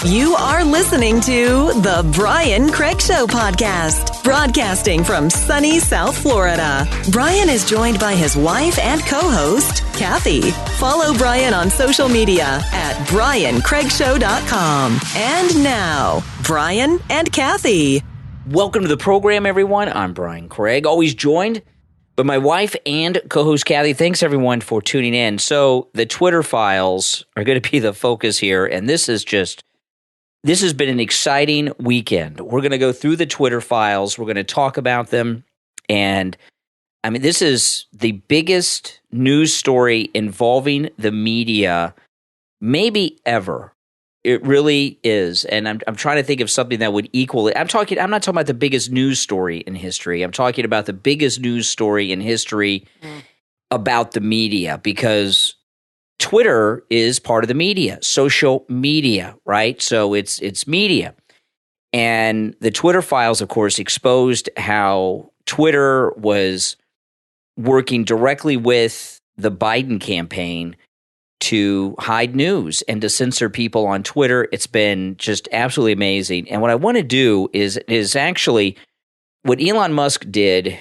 You are listening to The Brian Craig Show podcast, broadcasting from sunny South Florida. Brian is joined by his wife and co-host, Kathy. Follow Brian on social media at briancraigshow.com. And now, Brian and Kathy. Welcome to the program, everyone. I'm Brian Craig, always joined by my wife and co-host Kathy. Thanks, everyone, for tuning in. So the Twitter files are going to be the focus here, and this has been an exciting weekend. We're going to go through the Twitter files. We're going to talk about them, and I mean, this is the biggest news story involving the media maybe ever. It really is, and I'm trying to think of something that would equal it. I'm not talking about the biggest news story in history. I'm talking about the biggest news story in history about the media, because Twitter is part of the media, social media, right? So it's media. And the Twitter files, of course, exposed how Twitter was working directly with the Biden campaign to hide news and to censor people on Twitter. It's been just absolutely amazing. And what I want to do is actually what Elon Musk did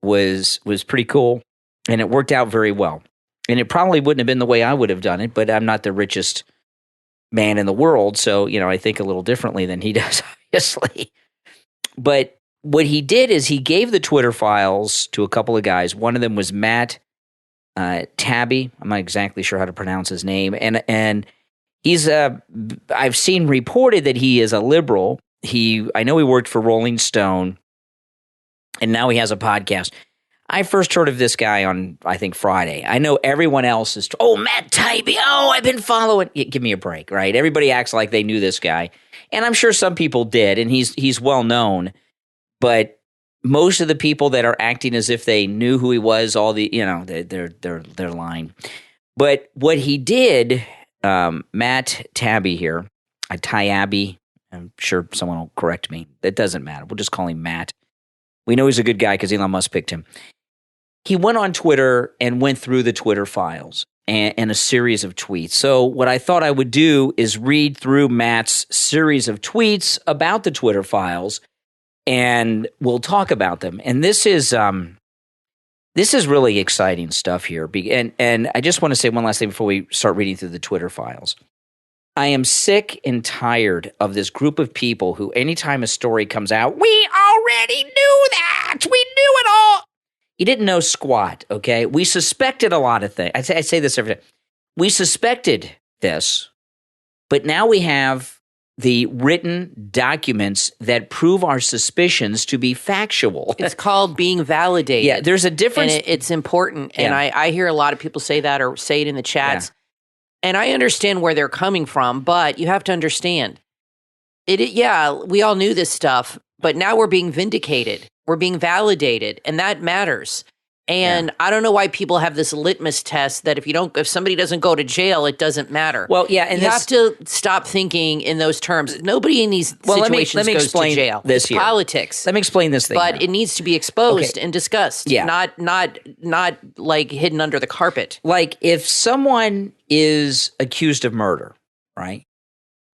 was pretty cool, and it worked out very well. And it probably wouldn't have been the way I would have done it, but I'm not the richest man in the world, so I think a little differently than he does, obviously. But what he did is he gave the Twitter files to a couple of guys. One of them was Matt Taibbi. I'm not exactly sure how to pronounce his name, and he's I've seen reported that he is a liberal. I know he worked for Rolling Stone, and now he has a podcast. I first heard of this guy on, I think, Friday. I know everyone else is, Matt Taibbi, I've been following. Give me a break, right? Everybody acts like they knew this guy, and I'm sure some people did, and he's well known, but most of the people that are acting as if they knew who he was, they're lying. But what he did, Matt Taibbi here, Taibbi, I'm sure someone will correct me. That doesn't matter. We'll just call him Matt. We know he's a good guy because Elon Musk picked him. He went on Twitter and went through the Twitter files and a series of tweets. So what I thought I would do is read through Matt's series of tweets about the Twitter files, and we'll talk about them. And this is really exciting stuff here. And I just want to say one last thing before we start reading through the Twitter files. I am sick and tired of this group of people who, anytime a story comes out, we already knew that. We knew it all. You didn't know squat, okay? We suspected a lot of things. I say this every time. We suspected this, but now we have the written documents that prove our suspicions to be factual. It's called being validated. Yeah, there's a difference. And it's important. Yeah. And I hear a lot of people say that or say it in the chats. Yeah. And I understand where they're coming from, but you have to understand. We all knew this stuff, but now we're being vindicated. We're being validated, and that matters. And I don't know why people have this litmus test that if somebody doesn't go to jail, it doesn't matter. Well, yeah, and you have to stop thinking in those terms. Nobody in these situations let me goes explain to jail. This it's here. Politics. Let me explain this thing. But it needs to be exposed and discussed. Yeah. Not like hidden under the carpet. Like if someone is accused of murder, right,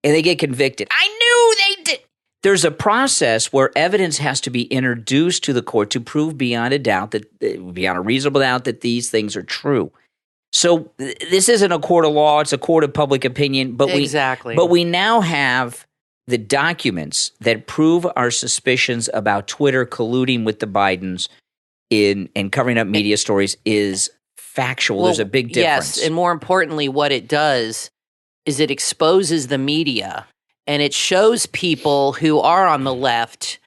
and they get convicted, I knew they did. There's a process where evidence has to be introduced to the court to prove beyond a reasonable doubt that these things are true. So this isn't a court of law; it's a court of public opinion. But we now have the documents that prove our suspicions about Twitter colluding with the Bidens and covering up media stories is factual. There's a big difference. Yes, and more importantly, what it does is it exposes the media. And it shows people who are on the left.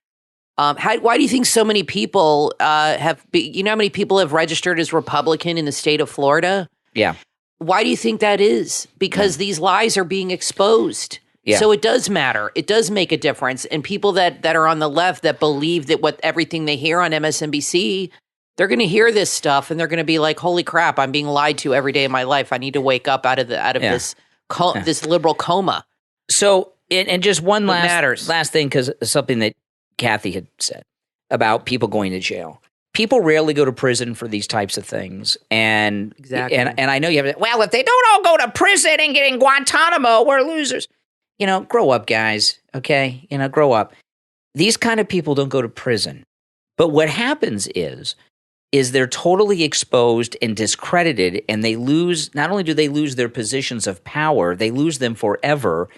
Why do you think so many people have? You know how many people have registered as Republican in the state of Florida? Yeah. Why do you think that is? Because these lies are being exposed. Yeah. So it does matter. It does make a difference. And people that are on the left that believe that everything they hear on MSNBC, they're going to hear this stuff and they're going to be like, "Holy crap! I'm being lied to every day of my life. I need to wake up out of this liberal coma." So. And just one last thing, because something that Kathy had said about people going to jail. People rarely go to prison for these types of things. And exactly. And I know you have, well, if they don't all go to prison and get in Guantanamo, we're losers. grow up, guys. Okay, grow up. These kind of people don't go to prison. But what happens is they're totally exposed and discredited, and they lose. Not only do they lose their positions of power, they lose them forever.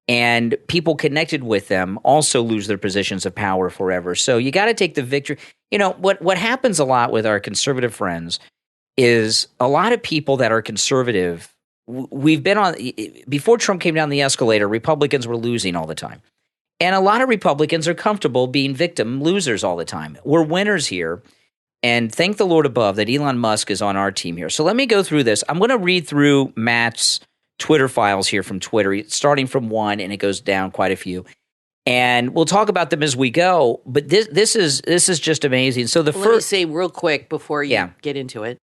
And people connected with them also lose their positions of power forever. So you got to take the victory. What happens a lot with our conservative friends is a lot of people that are conservative. We've been on before Trump came down the escalator. Republicans were losing all the time, and a lot of Republicans are comfortable being victim losers all the time. We're winners here, and thank the Lord above that Elon Musk is on our team here. So let me go through this. I'm going to read through Matt's Twitter files here from Twitter, starting from one, and it goes down quite a few. And we'll talk about them as we go. But this is just amazing. So let me say real quick before you get into it.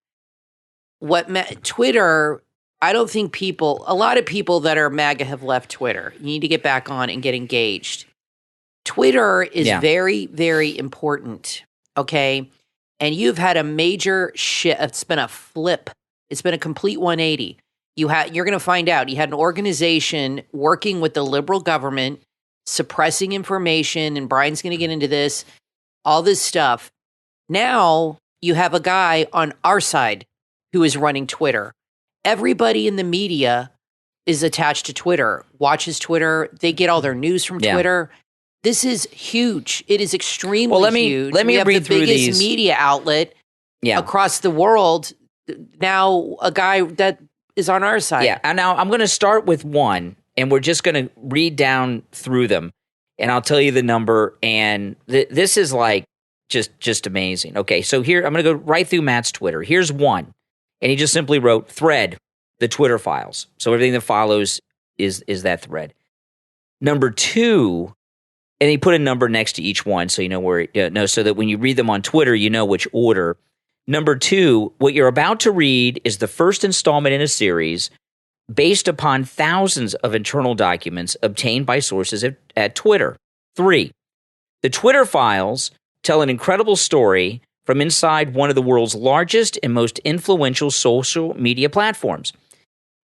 Twitter, I don't think a lot of people that are MAGA have left Twitter. You need to get back on and get engaged. Twitter is very, very important, okay? And you've had a major shift. It's been a flip. It's been a complete 180. You're going to find out. You had an organization working with the liberal government, suppressing information, and Brian's going to get into this, all this stuff. Now you have a guy on our side who is running Twitter. Everybody in the media is attached to Twitter, watches Twitter. They get all their news from Twitter. This is huge. It is extremely huge. Let me read through these. We have the biggest media outlet across the world. Now a guy that is on our side. Yeah, and now I'm going to start with one, and we're just going to read down through them, and I'll tell you the number, and this is like just amazing. Okay, so here, I'm going to go right through Matt's Twitter. Here's one, and he just simply wrote, thread, the Twitter files. So everything that follows is that thread. Number two, and he put a number next to each one, so you know where, so that when you read them on Twitter, you know which order. Number two, what you're about to read is the first installment in a series based upon thousands of internal documents obtained by sources at Twitter. 3, the Twitter files tell an incredible story from inside one of the world's largest and most influential social media platforms.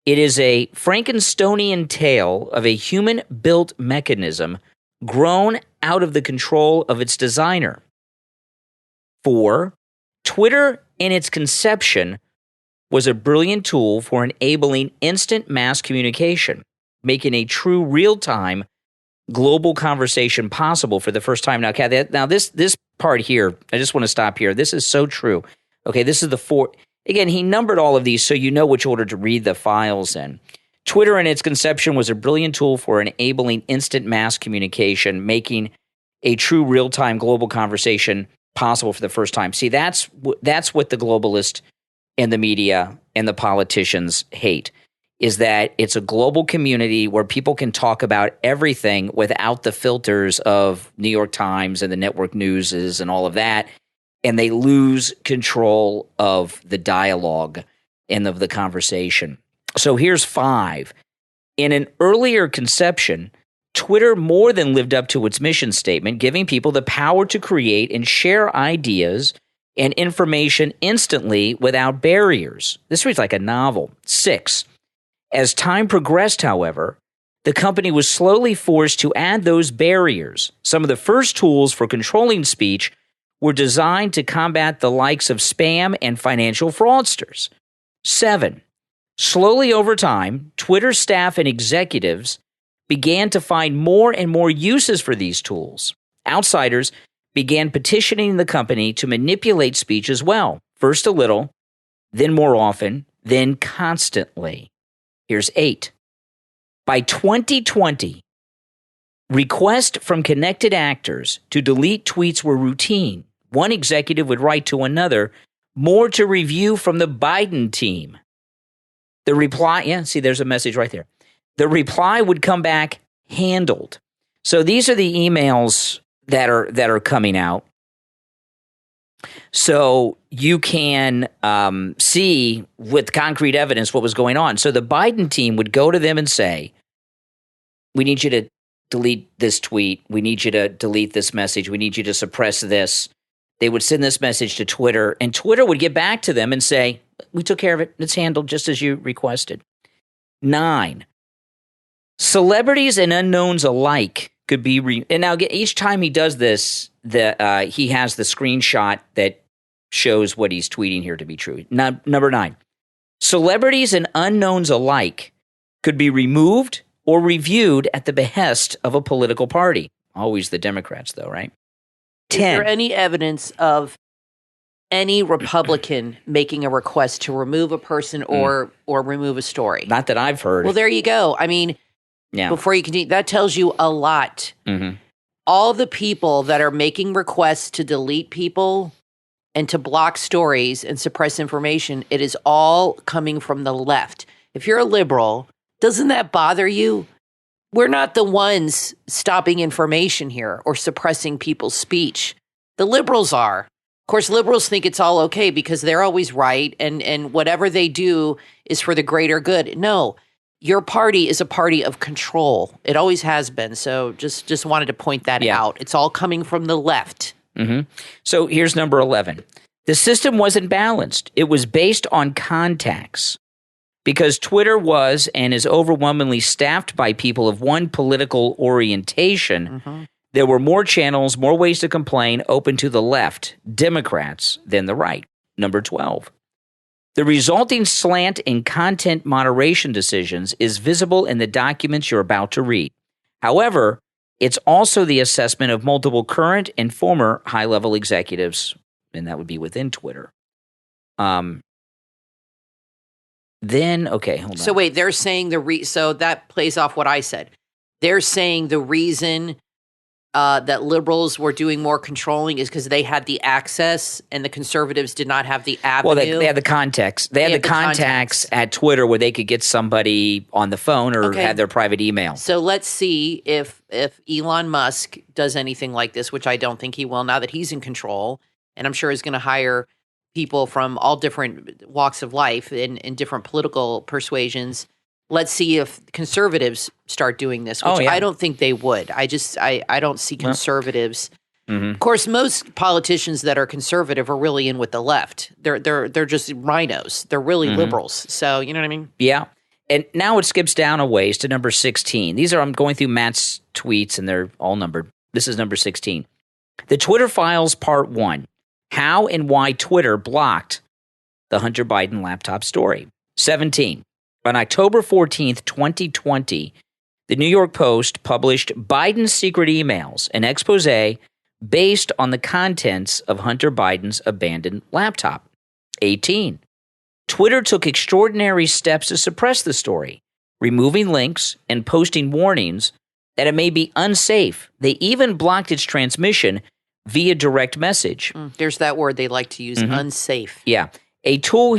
It is a Frankensteinian tale of a human-built mechanism grown out of the control of its designer. 4, Twitter, in its conception, was a brilliant tool for enabling instant mass communication, making a true real-time global conversation possible for the first time. Now, Kathy, this part here, I just want to stop here. This is so true. Okay, this is the 4. Again, he numbered all of these so you know which order to read the files in. Twitter, in its conception, was a brilliant tool for enabling instant mass communication, making a true real-time global conversation possible for the first time. See, that's what the globalists and the media and the politicians hate, is that it's a global community where people can talk about everything without the filters of New York Times and the network newses and all of that, and they lose control of the dialogue and of the conversation. So here's 5. In an earlier conception, Twitter more than lived up to its mission statement, giving people the power to create and share ideas and information instantly without barriers. This reads like a novel. 6, as time progressed, however, the company was slowly forced to add those barriers. Some of the first tools for controlling speech were designed to combat the likes of spam and financial fraudsters. 7, slowly over time, Twitter staff and executives began to find more and more uses for these tools. Outsiders began petitioning the company to manipulate speech as well, first a little, then more often, then constantly. Here's 8. By 2020, requests from connected actors to delete tweets were routine. One executive would write to another, more to review from the Biden team. The reply, see, there's a message right there. The reply would come back handled. So these are the emails that are coming out. So you can see with concrete evidence what was going on. So the Biden team would go to them and say, we need you to delete this tweet. We need you to delete this message. We need you to suppress this. They would send this message to Twitter, and Twitter would get back to them and say, we took care of it. It's handled just as you requested. 9, Celebrities and unknowns alike could be and now each time he does this, he has the screenshot that shows what he's tweeting here to be true. Number 9, celebrities and unknowns alike could be removed or reviewed at the behest of a political party. Always the Democrats, though, right? 10. Is there any evidence of any Republican making a request to remove a person or remove a story? Not that I've heard. Well, there you go. I mean, before you continue, that tells you a lot. Mm-hmm. All the people that are making requests to delete people and to block stories and suppress information, it is all coming from the left. If you're a liberal, doesn't that bother you? We're not the ones stopping information here or suppressing people's speech. The liberals are. Of course, liberals think it's all okay because they're always right and whatever they do is for the greater good. No, your party is a party of control. It always has been. So just wanted to point that out. It's all coming from the left. Mm-hmm. So here's number 11. The system wasn't balanced. It was based on contacts. Because Twitter was and is overwhelmingly staffed by people of one political orientation, there were more channels, more ways to complain open to the left, Democrats, than the right. Number 12. The resulting slant in content moderation decisions is visible in the documents you're about to read. However, it's also the assessment of multiple current and former high-level executives, and that would be within Twitter. Then, okay, hold on. So wait, they're saying so that plays off what I said. They're saying the reason that liberals were doing more controlling is because they had the access and the conservatives did not have the avenue. Well, they had the context. They had the contacts at Twitter where they could get somebody on the phone or had their private email. So let's see if Elon Musk does anything like this, which I don't think he will now that he's in control. And I'm sure he's going to hire people from all different walks of life and different political persuasions. Let's see if conservatives start doing this, which I don't think they would. I don't see conservatives. Mm-hmm. Of course, most politicians that are conservative are really in with the left. They're just rhinos. They're really liberals. So, you know what I mean? Yeah. And now it skips down a ways to number 16. I'm going through Matt's tweets and they're all numbered. This is number 16. The Twitter Files Part 1. How and why Twitter blocked the Hunter Biden laptop story. 17. On October 14th, 2020, the New York Post published Biden's secret emails, an expose based on the contents of Hunter Biden's abandoned laptop. 18. Twitter took extraordinary steps to suppress the story, removing links and posting warnings that it may be unsafe. They even blocked its transmission via direct message. There's that word they like to use, unsafe. Yeah. A tool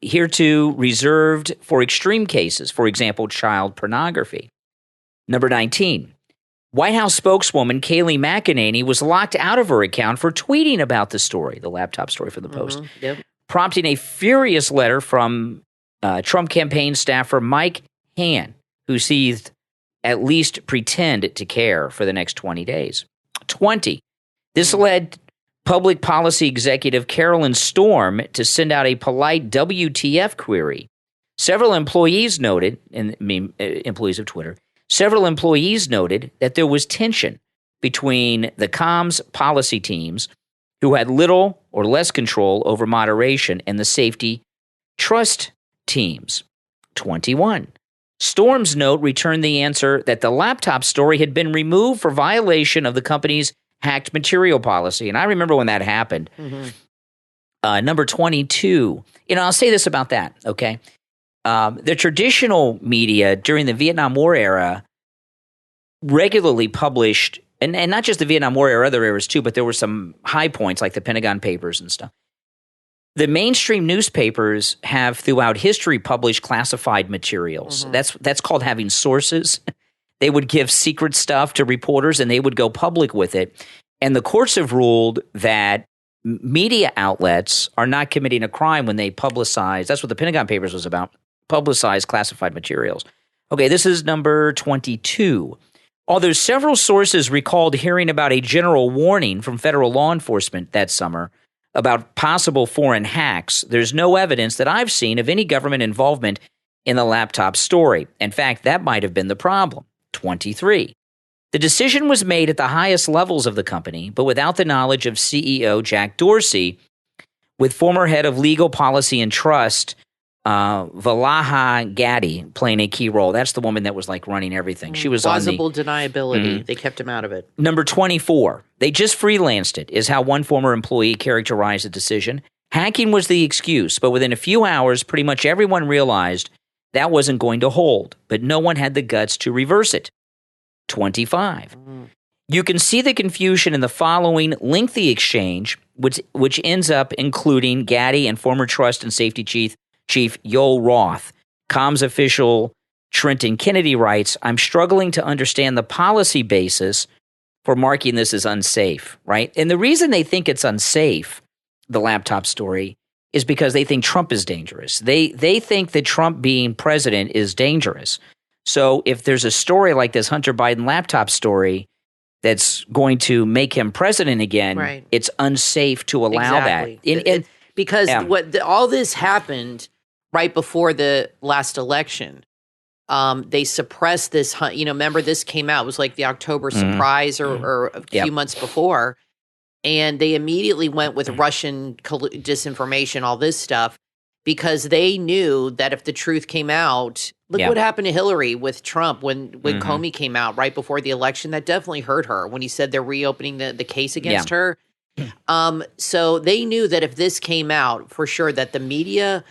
hereto reserved for extreme cases, for example, child pornography. Number 19. White House spokeswoman Kayleigh McEnany was locked out of her account for tweeting about the story, the laptop story from the Post, prompting a furious letter from Trump campaign staffer Mike Hahn, who seethed, at least pretend to care for the next 20 days. 20. This led public policy executive Carolyn Storm to send out a polite WTF query. Several employees noted, employees of Twitter, several employees noted that there was tension between the comms policy teams, who had little or less control over moderation, and the safety trust teams. 21. Storm's note returned the answer that the laptop story had been removed for violation of the company's hacked material policy. And I remember when that happened. Number 22. I'll say this about that, okay? The traditional media during the Vietnam War era regularly published, and not just the Vietnam War era, other eras too, but there were some high points like the Pentagon Papers and stuff. The mainstream newspapers have throughout history published classified materials. That's called having sources. They would give secret stuff to reporters and they would go public with it. And the courts have ruled that media outlets are not committing a crime when they publicize. That's what the Pentagon Papers was about, publicize classified materials. Okay, this is number 22. Although several sources recalled hearing about a general warning from federal law enforcement that summer about possible foreign hacks, there's no evidence that I've seen of any government involvement in the laptop story. In fact, that might have been the problem. 23. The decision was made at the highest levels of the company, but without the knowledge of CEO Jack Dorsey, with former head of legal policy and trust, Valaha Gaddy, playing a key role. That's the woman that was like running everything. She was plausible deniability. They kept him out of it. Number 24. They just freelanced it, is how one former employee characterized the decision. Hacking was the excuse, but within a few hours, pretty much everyone realized that wasn't going to hold, but no one had the guts to reverse it. 25. You can see the confusion in the following lengthy exchange, which ends up including Gaddy and former Trust and Safety Chief Yoel Roth. Comms official Trenton Kennedy writes, I'm struggling to understand the policy basis for marking this as unsafe, right? And the reason they think it's unsafe, the laptop story, is because they think Trump is dangerous. They think that Trump being president is dangerous. So if there's a story like this Hunter Biden laptop story that's going to make him president again, it's unsafe to allow that. Because all this happened right before the last election. They suppressed this, remember this came out, it was like the October surprise or a few months before. And they immediately went with Russian disinformation, all this stuff, because they knew that if the truth came out, look what happened to Hillary with Trump when Comey came out right before the election. That definitely hurt her when he said they're reopening the case against her. So they knew that if this came out, for sure, that the media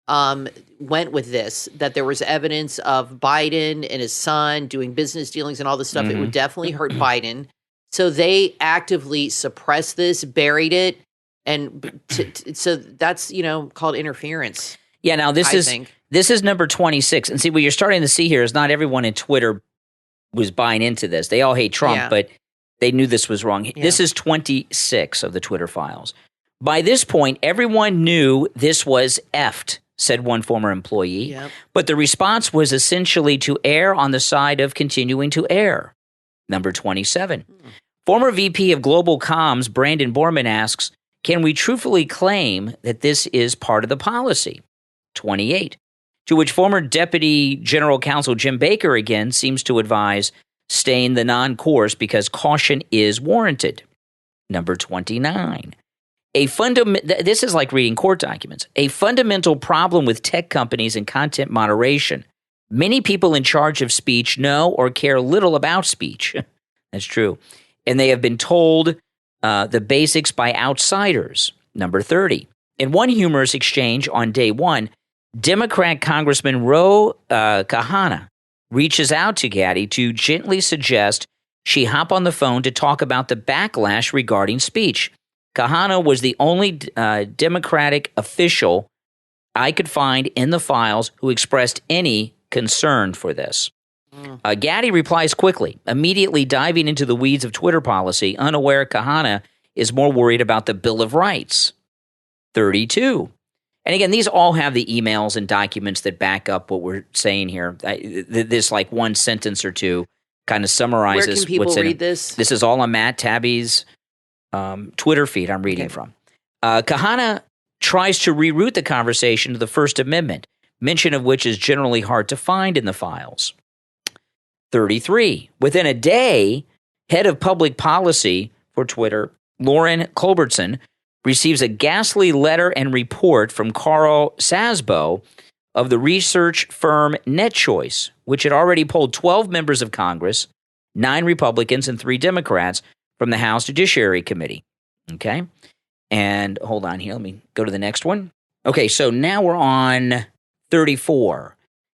went with this, that there was evidence of Biden and his son doing business dealings and all this stuff. It would definitely hurt Biden. So they actively suppressed this, buried it. And so that's, called interference. Yeah, now this is number 26. And see, what you're starting to see here is not everyone in Twitter was buying into this. They all hate Trump, but they knew this was wrong. Yeah. This is 26 of the Twitter files. By this point, everyone knew this was effed, said one former employee. Yep. But the response was essentially to err on the side of continuing to err. Number 27. Former VP of Global Comms, Brandon Borman, asks, can we truthfully claim that this is part of the policy? 28. To which former Deputy General Counsel Jim Baker again seems to advise staying the non-course because caution is warranted. Number 29. This is like reading court documents. A fundamental problem with tech companies and content moderation. Many people in charge of speech know or care little about speech. That's true. And they have been told the basics by outsiders. Number 30. In one humorous exchange on day one, Democrat Congressman Ro Kahana reaches out to Gaddy to gently suggest she hop on the phone to talk about the backlash regarding speech. Kahana was the only Democratic official I could find in the files who expressed any concern for this. Gaddy replies quickly, immediately diving into the weeds of Twitter policy, unaware Kahana is more worried about the Bill of Rights. 32. And again, these all have the emails and documents that back up what we're saying here. This like one sentence or two kind of summarizes what's in it. Where can people read this? This is all on Matt Tabby's Twitter feed I'm reading from. Kahana tries to reroute the conversation to the First Amendment, mention of which is generally hard to find in the files. 33. Within a day, head of public policy for Twitter, Lauren Culbertson, receives a ghastly letter and report from Carl Sasbo of the research firm NetChoice, which had already polled 12 members of Congress, 9 Republicans and 3 Democrats from the House Judiciary Committee. Okay? And hold on here. Let me go to the next one. Okay, so now we're on 34.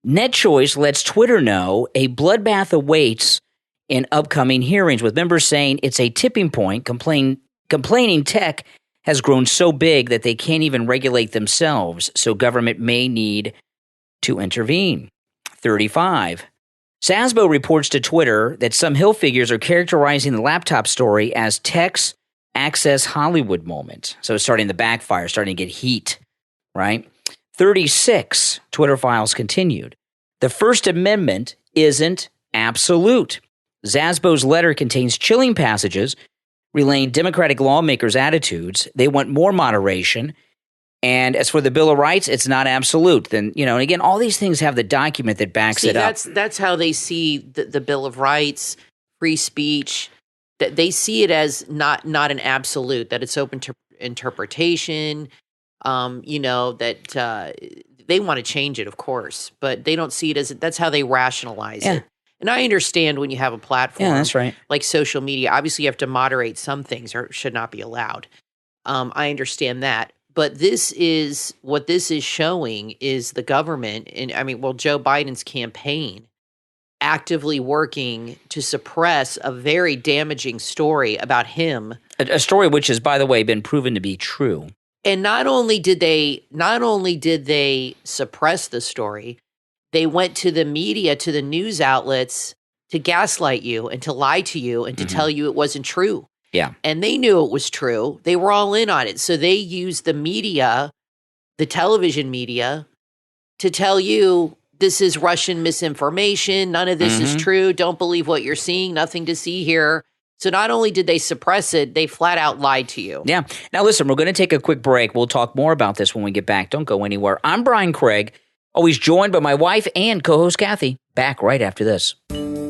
NetChoice lets Twitter know a bloodbath awaits in upcoming hearings, with members saying it's a tipping point, complaining tech has grown so big that they can't even regulate themselves, so government may need to intervene. 35. Sasbo reports to Twitter that some Hill figures are characterizing the laptop story as tech's Access Hollywood moment. So it's starting to backfire, starting to get heat, right? 36. Twitter files continued. The First Amendment isn't absolute. Sasbo's letter contains chilling passages relaying Democratic lawmakers' attitudes. They want more moderation. And as for the Bill of Rights, it's not absolute. Then, and again, all these things have the document that backs it up. That's how they see the Bill of Rights, free speech. That they see it as not an absolute, that it's open to interpretation. That they want to change it, of course, but they don't see it as that's how they rationalize it. And I understand when you have a platform, that's right, like social media. Obviously, you have to moderate some things, or should not be allowed. I understand that. But this is what this is showing is the government, and Joe Biden's campaign actively working to suppress a very damaging story about him. A story which has, by the way, been proven to be true. And not only did they suppress the story, they went to the media, to the news outlets, to gaslight you and to lie to you and to tell you it wasn't true. Yeah. And they knew it was true. They were all in on it. So they used the media, the television media, to tell you this is Russian misinformation. None of this is true. Don't believe what you're seeing. Nothing to see here. So not only did they suppress it, they flat out lied to you. Yeah. Now, listen, we're going to take a quick break. We'll talk more about this when we get back. Don't go anywhere. I'm Brian Craig, always joined by my wife and co-host Kathy. Back right after this.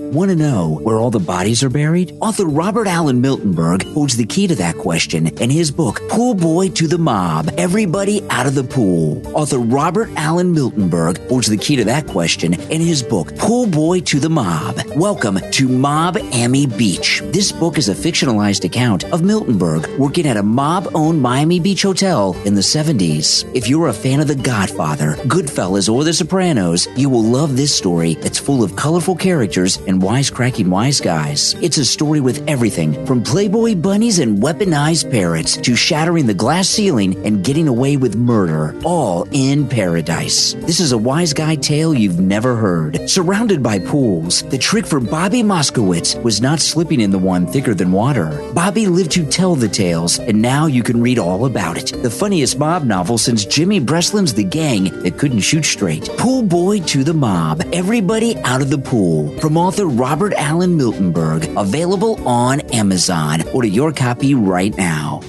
Want to know where all the bodies are buried? Author Robert Allen Miltenberg holds the key to that question in his book, Pool Boy to the Mob, Everybody Out of the Pool. Author Robert Allen Miltenberg holds the key to that question in his book, Pool Boy to the Mob. Welcome to Mob-Ammy Beach. This book is a fictionalized account of Miltenberg working at a mob-owned Miami Beach hotel in the 70s. If you're a fan of The Godfather, Goodfellas, or The Sopranos, you will love this story that's full of colorful characters and wisecracking wise guys. It's a story with everything from Playboy bunnies and weaponized parrots to shattering the glass ceiling and getting away with murder, all in paradise. This is a wise guy tale you've never heard. Surrounded by pools, the trick for Bobby Moskowitz was not slipping in the one thicker than water. Bobby lived to tell the tales, and now you can read all about it. The funniest mob novel since Jimmy Breslin's The Gang That Couldn't Shoot Straight. Pool Boy to the Mob, Everybody Out of the Pool. From author Robert Allen Miltenberg, available on Amazon. Order your copy right now.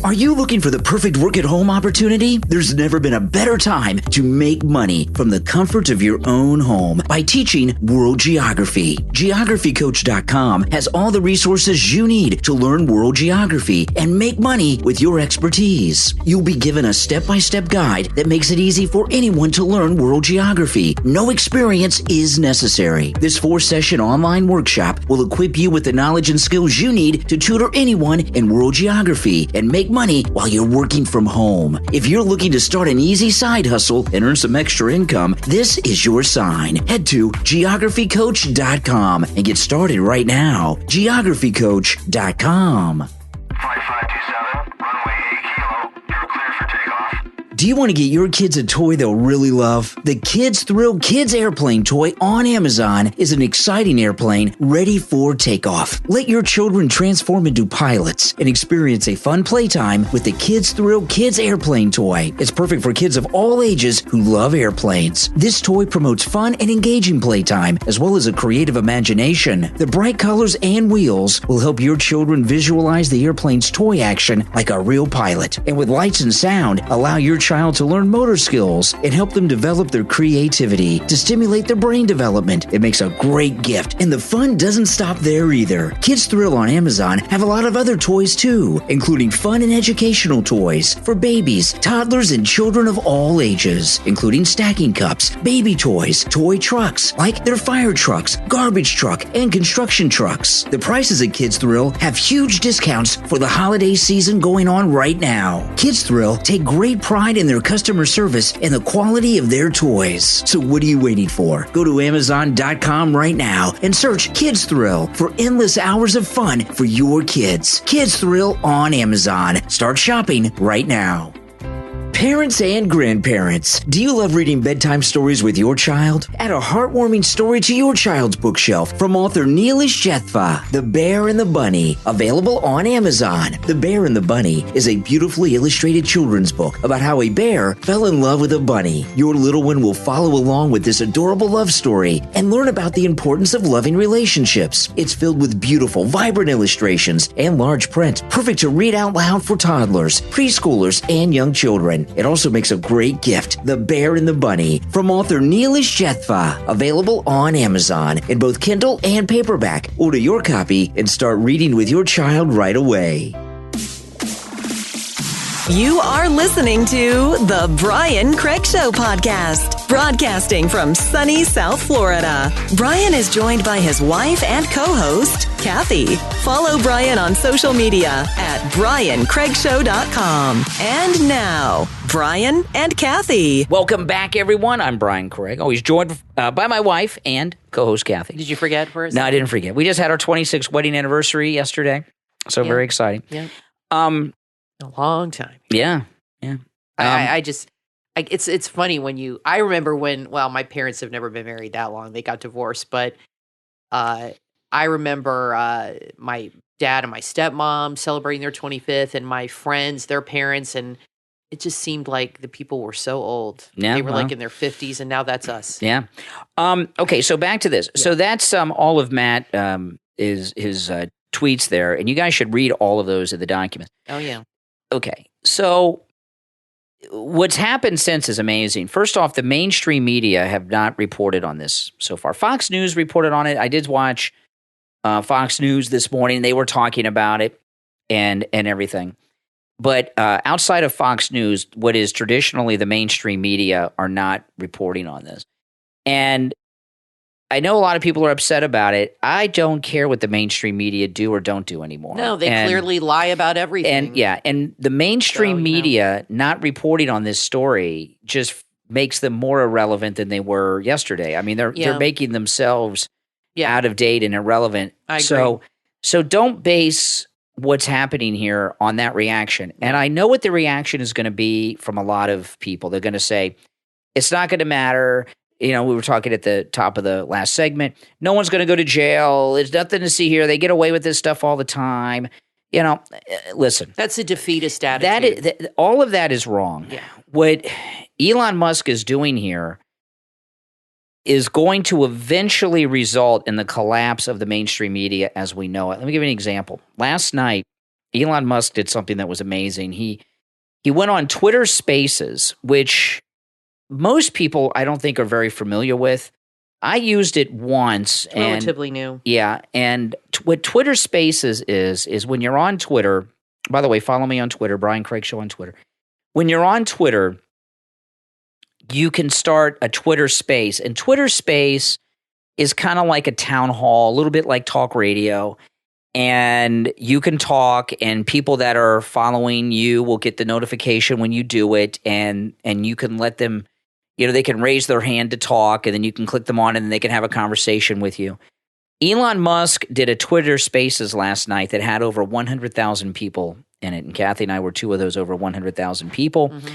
Are you looking for the perfect work-at-home opportunity? There's never been a better time to make money from the comfort of your own home by teaching world geography. GeographyCoach.com has all the resources you need to learn world geography and make money with your expertise. You'll be given a step-by-step guide that makes it easy for anyone to learn world geography. No experience is necessary. This 4-session online workshop will equip you with the knowledge and skills you need to tutor anyone in world geography and make money while you're working from home. If you're looking to start an easy side hustle and earn some extra income, this is your sign. Head to GeographyCoach.com and get started right now. GeographyCoach.com. 5527, runway 8 kilo, you're clear for takeoff. Do you want to get your kids a toy they'll really love? The Kids Thrill Kids Airplane toy on Amazon is an exciting airplane ready for takeoff. Let your children transform into pilots and experience a fun playtime with the Kids Thrill Kids Airplane toy. It's perfect for kids of all ages who love airplanes. This toy promotes fun and engaging playtime as well as a creative imagination. The bright colors and wheels will help your children visualize the airplane's toy action like a real pilot. And with lights and sound, allow your child to learn motor skills and help them develop their creativity to stimulate their brain development. It makes a great gift, and the fun doesn't stop there either. Kids Thrill on Amazon have a lot of other toys too, including fun and educational toys for babies, toddlers, and children of all ages, including stacking cups, baby toys, toy trucks like their fire trucks, garbage truck, and construction trucks. The prices at Kids Thrill have huge discounts for the holiday season going on right now. Kids Thrill take great pride in their customer service and the quality of their toys. So what are you waiting for? Go to Amazon.com right now and search Kids Thrill for endless hours of fun for your kids. Kids Thrill on Amazon. Start shopping right now. Parents and grandparents, do you love reading bedtime stories with your child? Add a heartwarming story to your child's bookshelf from author Neelish Jethva, The Bear and the Bunny, available on Amazon. The Bear and the Bunny is a beautifully illustrated children's book about how a bear fell in love with a bunny. Your little one will follow along with this adorable love story and learn about the importance of loving relationships. It's filled with beautiful, vibrant illustrations and large print, perfect to read out loud for toddlers, preschoolers, and young children. It also makes a great gift, The Bear and the Bunny, from author Neelish Jethva, available on Amazon in both Kindle and paperback. Order your copy and start reading with your child right away. You are listening to the Brian Craig Show podcast, broadcasting from sunny South Florida. Brian is joined by his wife and co-host, Kathy. Follow Brian on social media at briancraigshow.com. And now, Brian and Kathy. Welcome back, everyone. I'm Brian Craig, always joined by my wife and co-host, Kathy. Did you forget for us? No, I didn't forget. We just had our 26th wedding anniversary yesterday, so very exciting. Yeah. A long time. Yeah. It's funny when I remember when, well, my parents have never been married that long. They got divorced, but I remember my dad and my stepmom celebrating their 25th and my friends, their parents, and it just seemed like the people were so old. Yeah, they were like in their 50s, and now that's us. Yeah. Okay, so back to this. Yeah. So that's all of Matt is his tweets there, and you guys should read all of those in the documents. Oh, yeah. Okay, so what's happened since is amazing. First off, the mainstream media have not reported on this so far. Fox News reported on it. I did watch Fox News this morning. They were talking about it and everything. But outside of Fox News, what is traditionally the mainstream media are not reporting on this. And I know a lot of people are upset about it. I don't care what the mainstream media do or don't do anymore. No, they clearly lie about everything. And the mainstream media not reporting on this story just makes them more irrelevant than they were yesterday. I mean, they're making themselves out of date and irrelevant. I agree. So don't base what's happening here on that reaction. And I know what the reaction is going to be from a lot of people. They're going to say, it's not going to matter. You know, we were talking at the top of the last segment. No one's going to go to jail. There's nothing to see here. They get away with this stuff all the time. You know, listen. That's a defeatist attitude. All of that is wrong. Yeah. What Elon Musk is doing here is going to eventually result in the collapse of the mainstream media as we know it. Let me give you an example. Last night, Elon Musk did something that was amazing. He went on Twitter Spaces, which most people, I don't think, are very familiar with. I used it once. Relatively new. Yeah, and what Twitter Spaces is when you're on Twitter, by the way, follow me on Twitter, Brian Craig Show on Twitter. When you're on Twitter, you can start a Twitter Space, and Twitter Space is kind of like a town hall, a little bit like talk radio, and you can talk, and people that are following you will get the notification when you do it, and you can let them. You know, they can raise their hand to talk, and then you can click them on, and then they can have a conversation with you. Elon Musk did a Twitter Spaces last night that had over 100,000 people in it, and Kathy and I were two of those over 100,000 people. Mm-hmm.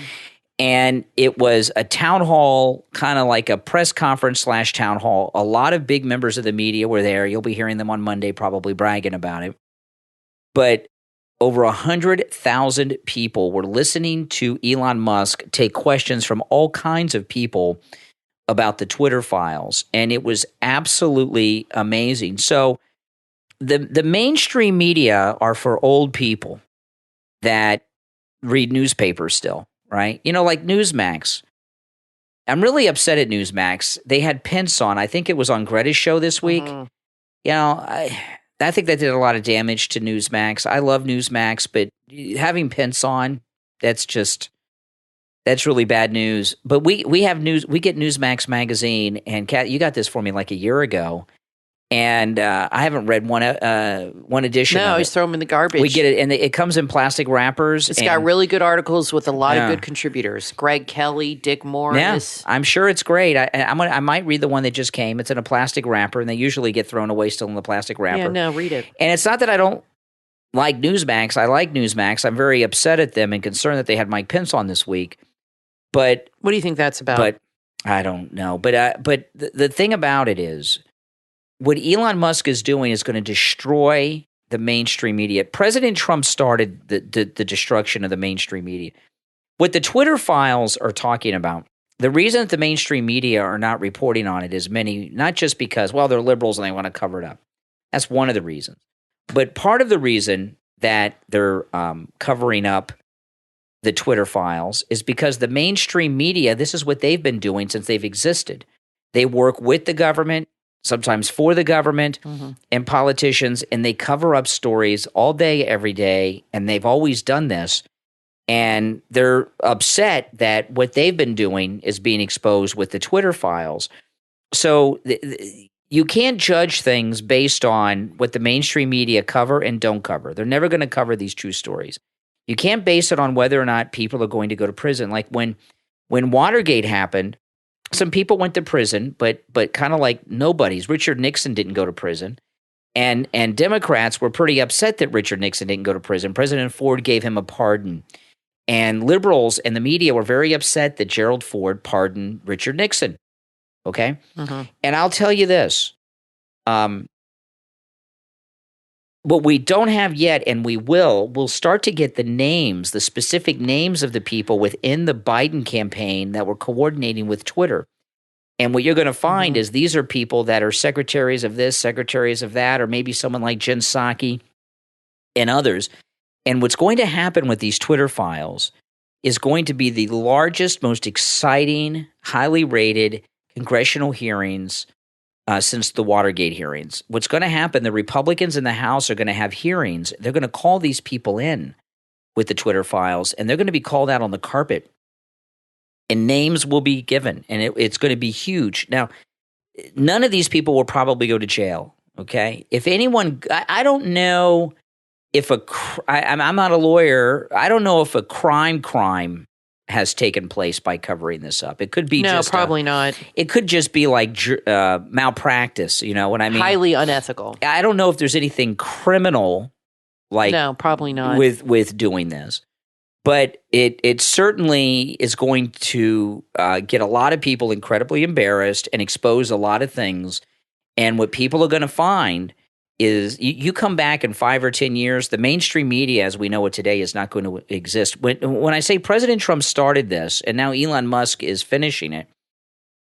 And it was a town hall, kind of like a press conference / town hall. A lot of big members of the media were there. You'll be hearing them on Monday probably bragging about it. But over 100,000 people were listening to Elon Musk take questions from all kinds of people about the Twitter files, and it was absolutely amazing. So the mainstream media are for old people that read newspapers still, right? You know, like Newsmax. I'm really upset at Newsmax. They had Pence on. I think it was on Greta's show this week. Mm-hmm. You know, I think that did a lot of damage to Newsmax. I love Newsmax, but having Pence on, that's really bad news. But we have news. We get Newsmax magazine, and Kat, you got this for me like a year ago, and I haven't read one edition. No, he's throwing them in the garbage. We get it, and it comes in plastic wrappers. It's got really good articles with a lot of good contributors. Greg Kelly, Dick Morris. Yeah, I'm sure it's great. I might read the one that just came. It's in a plastic wrapper, and they usually get thrown away still in the plastic wrapper. Yeah, no, read it. And it's not that I don't like Newsmax. I like Newsmax. I'm very upset at them and concerned that they had Mike Pence on this week. But what do you think that's about? But I don't know. But the thing about it is, what Elon Musk is doing is going to destroy the mainstream media. President Trump started the destruction of the mainstream media. What the Twitter files are talking about, the reason that the mainstream media are not reporting on it is not just because, well, they're liberals and they want to cover it up. That's one of the reasons. But part of the reason that they're covering up the Twitter files is because the mainstream media, this is what they've been doing since they've existed. They work with the government, sometimes for the government and politicians, and they cover up stories all day, every day, and they've always done this. And they're upset that what they've been doing is being exposed with the Twitter files. So you can't judge things based on what the mainstream media cover and don't cover. They're never going to cover these true stories. You can't base it on whether or not people are going to go to prison. Like when Watergate happened, some people went to prison, but kind of like nobodies. Richard Nixon didn't go to prison. And Democrats were pretty upset that Richard Nixon didn't go to prison. President Ford gave him a pardon. And liberals and the media were very upset that Gerald Ford pardoned Richard Nixon. Okay? And I'll tell you this. What we don't have yet, and we'll start to get the specific names of the people within the Biden campaign that were coordinating with Twitter. And what you're going to find is these are people that are secretaries of this, secretaries of that, or maybe someone like Jen Psaki and others. And what's going to happen with these Twitter files is going to be the largest, most exciting, highly rated congressional hearings since the Watergate hearings. What's going to happen, the Republicans in the House are going to have hearings. They're going to call these people in with the Twitter files, and they're going to be called out on the carpet. And names will be given, and it's going to be huge. Now, none of these people will probably go to jail, okay? If anyone – I don't know – if I'm not a lawyer, I don't know if a crime has taken place by covering this up. It could be probably not. It could just be like malpractice. You know what I mean? Highly unethical. I don't know if there's anything criminal probably not with doing this, but it certainly is going to get a lot of people incredibly embarrassed and expose a lot of things. And what people are going to find is you come back in 5 or 10 years, the mainstream media as we know it today is not going to exist. When I say President Trump started this and now Elon Musk is finishing it,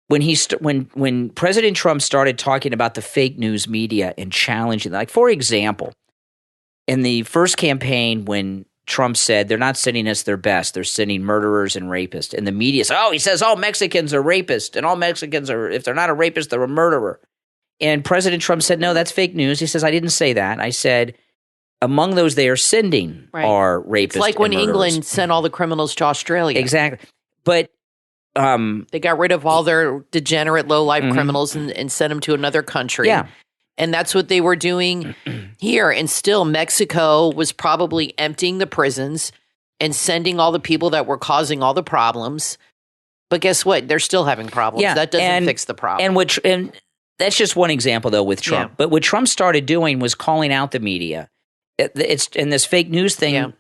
when President Trump started talking about the fake news media and challenging, like for example, in the first campaign when Trump said they're not sending us their best, they're sending murderers and rapists, and the media said, he says all Mexicans are rapists and all Mexicans are, if they're not a rapist, they're a murderer. And President Trump said, no, that's fake news. He says, I didn't say that. I said, among those they are sending are rapists. It's like when England sent all the criminals to Australia. Exactly. But they got rid of all their degenerate, low-life criminals and sent them to another country. Yeah. And that's what they were doing here. And still, Mexico was probably emptying the prisons and sending all the people that were causing all the problems. But guess what? They're still having problems. Yeah. That doesn't fix the problem. And that's just one example, though, with Trump. Yeah. But what Trump started doing was calling out the media. And this fake news thing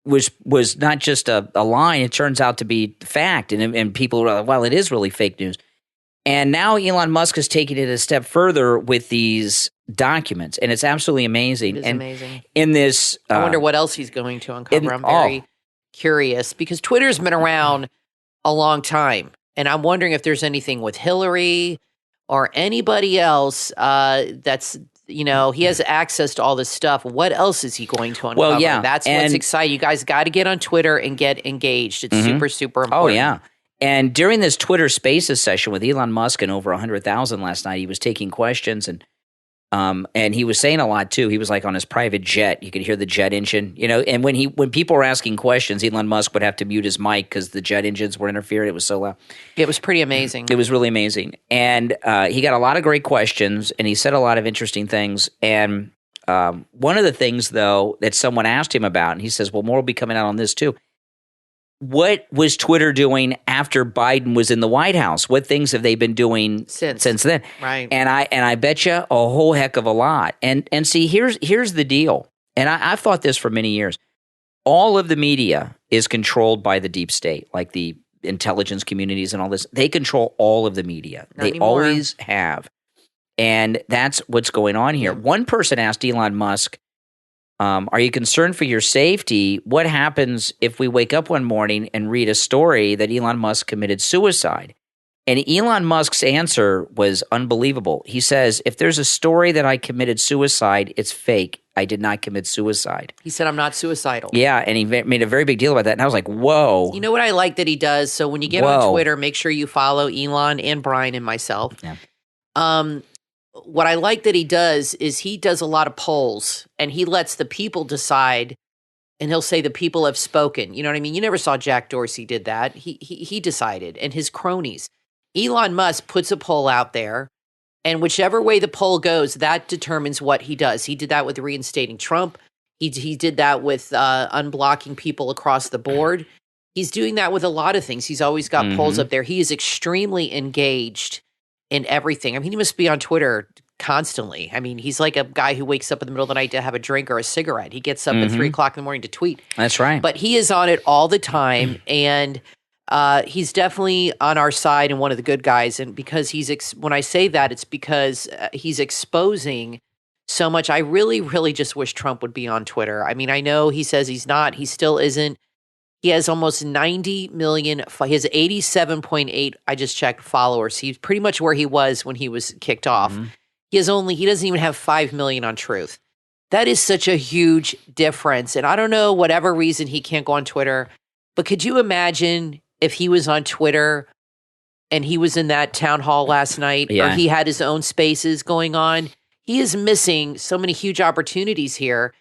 was not just a line. It turns out to be fact. And people were like, well, it is really fake news. And now Elon Musk is taking it a step further with these documents. And it's absolutely amazing. It is amazing. In this, I wonder what else he's going to uncover. I'm very curious because Twitter's been around a long time. And I'm wondering if there's anything with Hillary or anybody else that's, he has access to all this stuff. What else is he going to uncover? Well, yeah. That's what's exciting. You guys got to get on Twitter and get engaged. It's super, super important. Oh, yeah. And during this Twitter Spaces session with Elon Musk and over 100,000 last night, he was taking questions and he was saying a lot too. He was like on his private jet. You could hear the jet engine, and when people were asking questions, Elon Musk would have to mute his mic because the jet engines were interfering. It was so loud. It was pretty amazing. It was really amazing. And he got a lot of great questions and he said a lot of interesting things. And one of the things, though, that someone asked him about, and he says, well, more will be coming out on this too. What was Twitter doing after Biden was in the White House? What things have they been doing since then? Right. And I bet you a whole heck of a lot. And see, here's the deal. And I've thought this for many years. All of the media is controlled by the deep state, like the intelligence communities and all this. They control all of the media. Not They anymore. always have. And that's what's going on here. One person asked Elon Musk, are you concerned for your safety? What happens if we wake up one morning and read a story that Elon Musk committed suicide? And Elon Musk's answer was unbelievable. He says, if there's a story that I committed suicide, it's fake. I did not commit suicide. He said, I'm not suicidal. Yeah, and he made a very big deal about that. And I was like, whoa. You know what I like that he does? So when you get on Twitter, make sure you follow Elon and Brian and myself. Yeah. What I like that he does is he does a lot of polls, and he lets the people decide, and he'll say the people have spoken. You know what I mean? You never saw Jack Dorsey did that. He decided, and his cronies. Elon Musk puts a poll out there, and whichever way the poll goes, that determines what he does. He did that with reinstating Trump. He did that with unblocking people across the board. He's doing that with a lot of things. He's always got polls up there. He is extremely engaged in everything. I mean, he must be on Twitter constantly. I mean, he's like a guy who wakes up in the middle of the night to have a drink or a cigarette. He gets up at 3 o'clock in the morning to tweet. That's right. But he is on it all the time, and he's definitely on our side and one of the good guys. And because when I say that, it's because he's exposing so much. I really, really just wish Trump would be on Twitter. I mean, I know he says he's not. He still isn't. He has almost 90 million. He has 87.8, I just checked, followers. He's pretty much where he was when he was kicked off. He doesn't even have 5 million on Truth. That is such a huge difference. And I don't know, whatever reason he can't go on Twitter, but could you imagine if he was on Twitter and he was in that town hall last night, or he had his own spaces going on? He is missing so many huge opportunities here.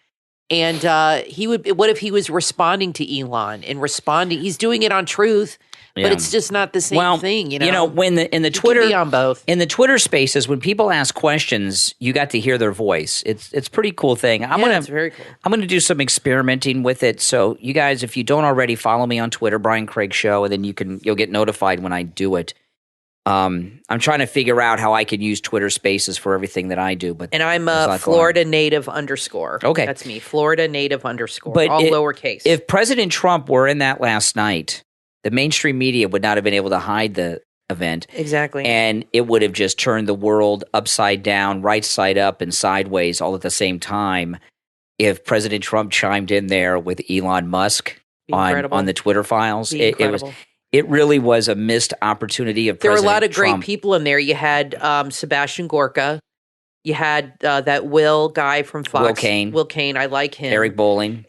And what if he was responding to Elon and responding? He's doing it on Truth, but it's just not the same thing. You know, when in the Twitter, can be on both. In the Twitter spaces, when people ask questions, you got to hear their voice. It's a pretty cool thing. It's very cool. I'm going to do some experimenting with it. So you guys, if you don't already, follow me on Twitter, Brian Craig Show, and then you'll get notified when I do it. I'm trying to figure out how I can use Twitter Spaces for everything that I do. But I'm Florida native _ Okay. That's me. Florida native _ But all lowercase. If President Trump were in that last night, the mainstream media would not have been able to hide the event. Exactly. And it would have just turned the world upside down, right side up, and sideways all at the same time if President Trump chimed in there with Elon Musk on the Twitter files. It really was a missed opportunity of President Trump. There were a lot of great people in there. You had Sebastian Gorka. You had that Will guy from Fox. Will Kane. I like him. Eric Bolling.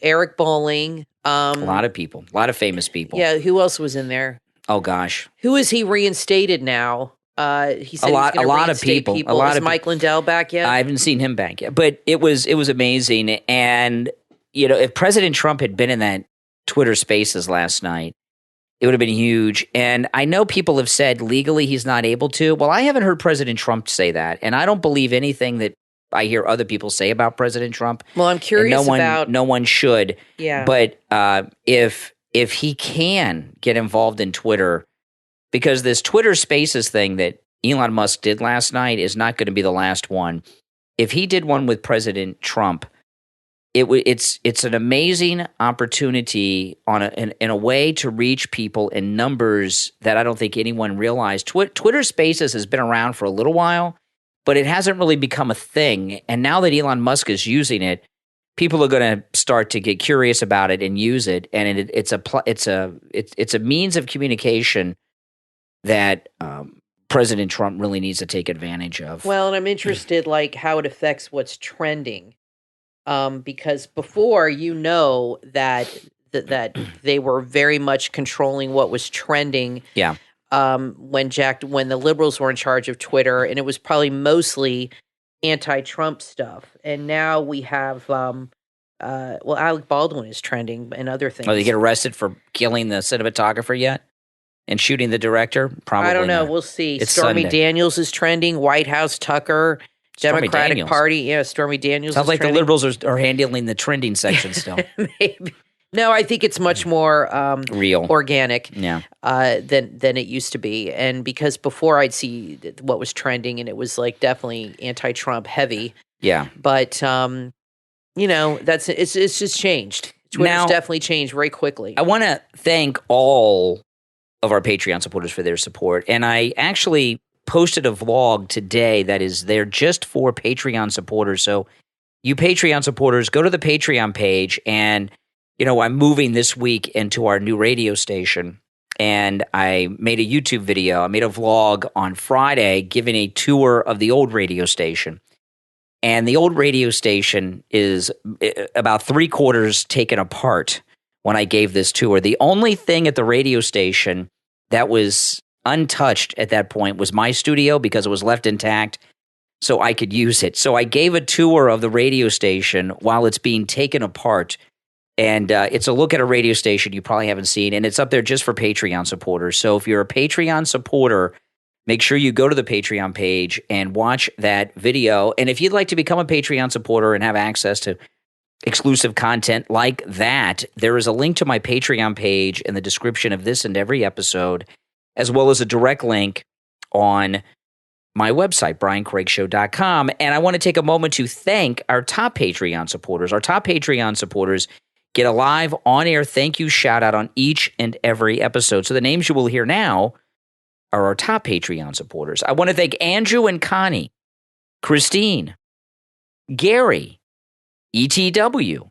A lot of people. A lot of famous people. Yeah. Who else was in there? Oh, gosh. Who is he reinstated now? He said a lot of people. Is Mike Lindell back yet? I haven't seen him back yet. But it was amazing. And, if President Trump had been in that Twitter Spaces last night, it would have been huge. And I know people have said legally he's not able to. Well, I haven't heard President Trump say that. And I don't believe anything that I hear other people say about President Trump. Well, I'm curious about... No one should. Yeah. But if he can get involved in Twitter, because this Twitter Spaces thing that Elon Musk did last night is not going to be the last one. If he did one with President Trump, it's an amazing opportunity in a way to reach people in numbers that I don't think anyone realized. Twitter Spaces has been around for a little while, but it hasn't really become a thing. And now that Elon Musk is using it, people are going to start to get curious about it and use it. And it's a means of communication that President Trump really needs to take advantage of. Well, and I'm interested how it affects what's trending. Because before, that they were very much controlling what was trending. Yeah. When the liberals were in charge of Twitter, and it was probably mostly anti-Trump stuff. And now we have, Alec Baldwin is trending and other things. Oh, they get arrested for killing the cinematographer yet? And shooting the director? Probably I don't know. Not. We'll see. It's Stormy Sunday. Daniels is trending. White House Tucker. Democratic Party. Yeah, Stormy Daniels Sounds is like trending. the liberals are handling the trending section still. Maybe. No, I think it's much more real, organic than it used to be. And because before I'd see what was trending, and it was definitely anti-Trump heavy. Yeah. But, it's just changed. Twitter's definitely changed very quickly. I want to thank all of our Patreon supporters for their support. And I actually posted a vlog today that is there just for Patreon supporters. So you Patreon supporters, go to the Patreon page, and, I'm moving this week into our new radio station, and I made a YouTube video. I made a vlog on Friday giving a tour of the old radio station. And the old radio station is about 3/4 taken apart when I gave this tour. The only thing at the radio station that was untouched at that point was my studio, because it was left intact so I could use it. So I gave a tour of the radio station while it's being taken apart. And it's a look at a radio station you probably haven't seen, and it's up there just for Patreon supporters. So if you're a Patreon supporter, make sure you go to the Patreon page and watch that video. And if you'd like to become a Patreon supporter and have access to exclusive content like that, there is a link to my Patreon page in the description of this and every episode, as well as a direct link on my website, briancraigshow.com. And I want to take a moment to thank our top Patreon supporters. Our top Patreon supporters get a live on-air thank you shout-out on each and every episode. So the names you will hear now are our top Patreon supporters. I want to thank Andrew and Connie, Christine, Gary, ETW,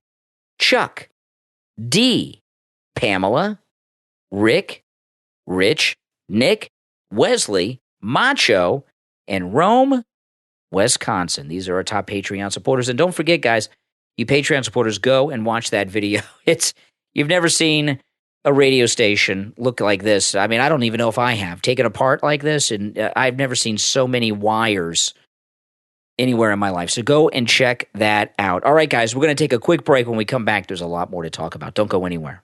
Chuck, D, Pamela, Rick, Rich, Nick, Wesley, Macho, and Rome, Wisconsin. These are our top Patreon supporters. And don't forget, guys, you Patreon supporters, go and watch that video. You've never seen a radio station look like this. I mean, I don't even know if I have taken apart like this, and I've never seen so many wires anywhere in my life. So go and check that out. All right, guys, we're going to take a quick break. When we come back, there's a lot more to talk about. Don't go anywhere.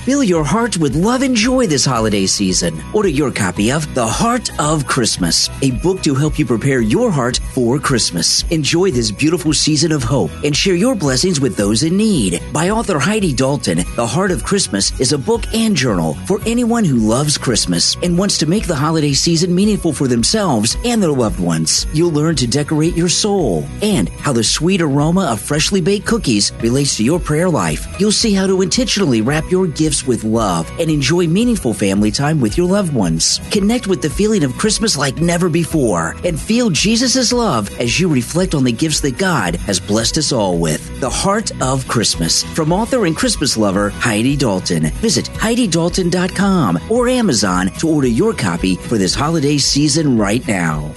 Fill your heart with love and joy this holiday season. Order your copy of The Heart of Christmas, a book to help you prepare your heart for Christmas. Enjoy this beautiful season of hope and share your blessings with those in need. By author Heidi Dalton, The Heart of Christmas is a book and journal for anyone who loves Christmas and wants to make the holiday season meaningful for themselves and their loved ones. You'll learn to decorate your soul and how the sweet aroma of freshly baked cookies relates to your prayer life. You'll see how to intentionally wrap your gifts with love and enjoy meaningful family time with your loved ones. Connect with the feeling of Christmas like never before and feel Jesus' love as you reflect on the gifts that God has blessed us all with. The Heart of Christmas, from author and Christmas lover Heidi Dalton. Visit HeidiDalton.com or Amazon to order your copy for this holiday season right now.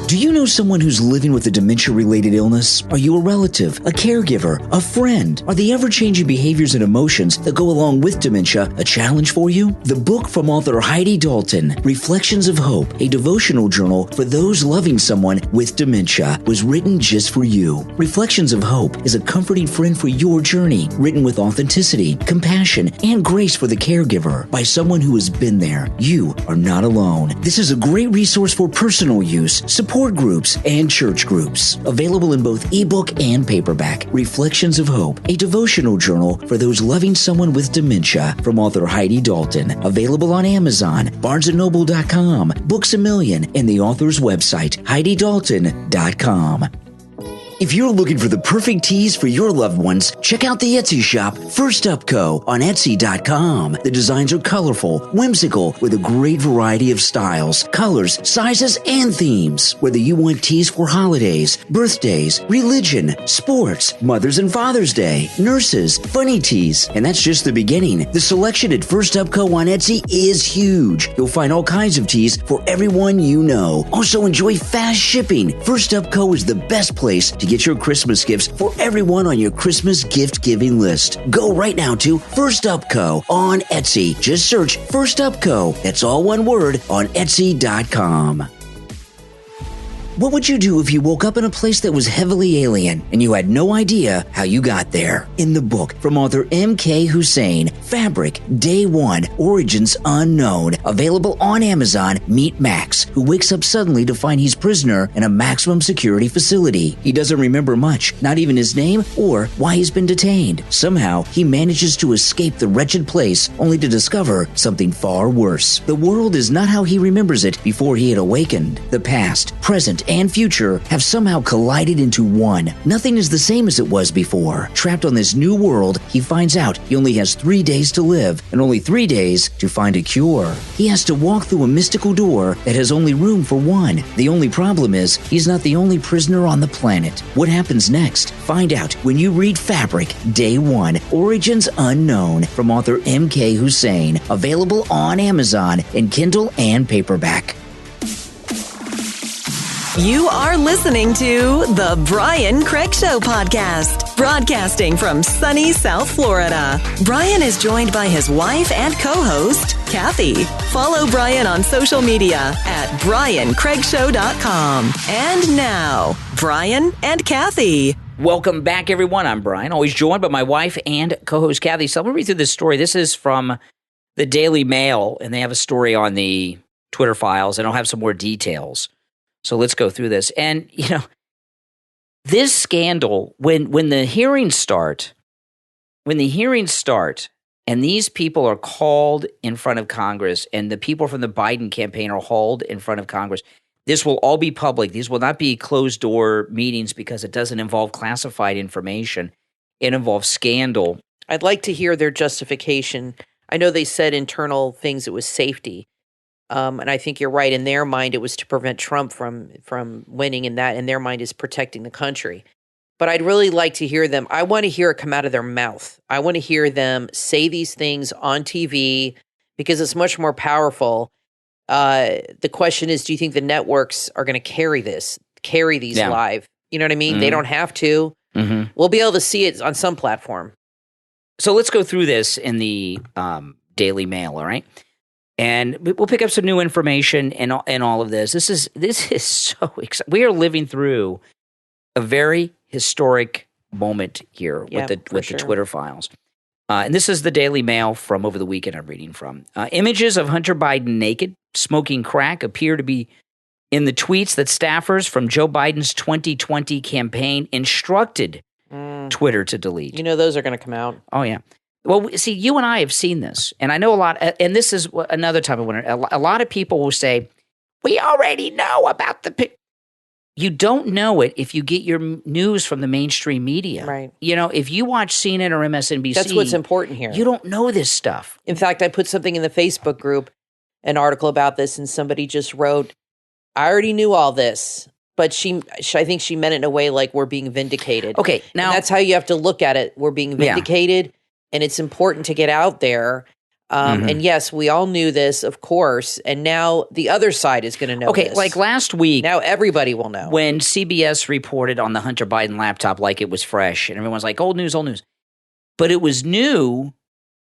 Do you know someone who's living with a dementia-related illness? Are you a relative, a caregiver, a friend? Are the ever-changing behaviors and emotions that go along with dementia a challenge for you? The book from author Heidi Dalton, Reflections of Hope, a devotional journal for those loving someone with dementia, was written just for you. Reflections of Hope is a comforting friend for your journey, written with authenticity, compassion, and grace for the caregiver by someone who has been there. You are not alone. This is a great resource for personal use, support groups, and church groups. Available in both ebook and paperback. Reflections of Hope, a devotional journal for those loving someone with dementia, from author Heidi Dalton. Available on Amazon, BarnesandNoble.com, Books A Million, and the author's website, HeidiDalton.com. If you're looking for the perfect tees for your loved ones, check out the Etsy shop, First Up Co. on Etsy.com. The designs are colorful, whimsical, with a great variety of styles, colors, sizes, and themes. Whether you want tees for holidays, birthdays, religion, sports, Mother's and Father's Day, nurses, funny tees, and that's just the beginning. The selection at First Up Co. on Etsy is huge. You'll find all kinds of tees for everyone you know. Also enjoy fast shipping. First Up Co. is the best place to get your Christmas gifts for everyone on your Christmas gift-giving list. Go right now to First Up Co. on Etsy. Just search First Up Co. That's all one word on Etsy.com. What would you do if you woke up in a place that was heavily alien and you had no idea how you got there? In the book from author M.K. Hussein, Fabric, Day One, Origins Unknown, available on Amazon, meet Max, who wakes up suddenly to find he's prisoner in a maximum security facility. He doesn't remember much, not even his name or why he's been detained. Somehow, he manages to escape the wretched place only to discover something far worse. The world is not how he remembers it before he had awakened. The past, present, and future have somehow collided into one. Nothing is the same as it was before. Trapped on this new world, he finds out he only has 3 days to live and only 3 days to find a cure. He has to walk through a mystical door that has only room for one. The only problem is he's not the only prisoner on the planet. What happens next? Find out when you read Fabric, Day 1, Origins Unknown from author M.K. Hussein. Available on Amazon in Kindle and paperback. You are listening to The Brian Craig Show podcast, broadcasting from sunny South Florida. Brian is joined by his wife and co-host, Kathy. Follow Brian on social media at BrianCraigShow.com. And now, Brian and Kathy. Welcome back, everyone. I'm Brian, always joined by my wife and co-host, Kathy. So let me read through this story. This is from the Daily Mail, and they have a story on the Twitter files, and I'll have some more details. So let's go through this. And, you know, this scandal, when the hearings start, and these people are called in front of Congress, and the people from the Biden campaign are hauled in front of Congress, this will all be public. These will not be closed-door meetings because it doesn't involve classified information. It involves scandal. I'd like to hear their justification. I know they said internal things, it was safety. And I think you're right. In their mind, it was to prevent Trump from winning, and that in their mind is protecting the country. But I'd really like to hear them. I want to hear it come out of their mouth. I want to hear them say these things on TV because it's much more powerful. The question is, do you think the networks are going to carry these live? You know what I mean? Mm-hmm. They don't have to. Mm-hmm. We'll be able to see it on some platform. So let's go through this in the Daily Mail, all right? And we'll pick up some new information and all of this. This is so exciting. We are living through a very historic moment here with the Twitter files. And this is the Daily Mail from over the weekend I'm reading from. Images of Hunter Biden naked, smoking crack appear to be in the tweets that staffers from Joe Biden's 2020 campaign instructed Twitter to delete. You know those are going to come out. Oh, yeah. Well, see, you and I have seen this, and I know a lot, and this is another time of winter. A lot of people will say, we already know about you don't know it if you get your news from the mainstream media. Right. You know, if you watch CNN or MSNBC. That's what's important here. You don't know this stuff. In fact, I put something in the Facebook group, an article about this, and somebody just wrote, I already knew all this. But I think she meant it in a way like we're being vindicated. Okay, now. And that's how you have to look at it. We're being vindicated. Yeah. And it's important to get out there. And yes, we all knew this, of course. And now the other side is going to know this. Like last week. Now everybody will know. When CBS reported on the Hunter Biden laptop like it was fresh. And everyone's like, old news, old news. But it was new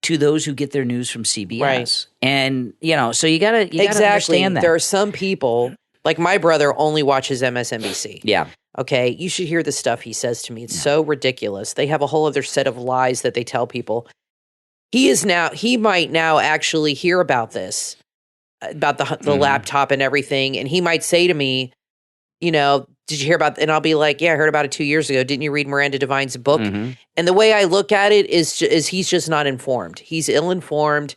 to those who get their news from CBS. Right. And, you know, so you got to understand that. There are some people, like my brother only watches MSNBC. Yeah. Okay, you should hear the stuff he says to me. It's so ridiculous. They have a whole other set of lies that they tell people. He might now actually hear about this, about the laptop and everything, and he might say to me, you know, did you hear about, and I'll be like, yeah, I heard about it 2 years ago. Didn't you read Miranda Devine's book? Mm-hmm. And the way I look at it is he's just not informed. He's ill-informed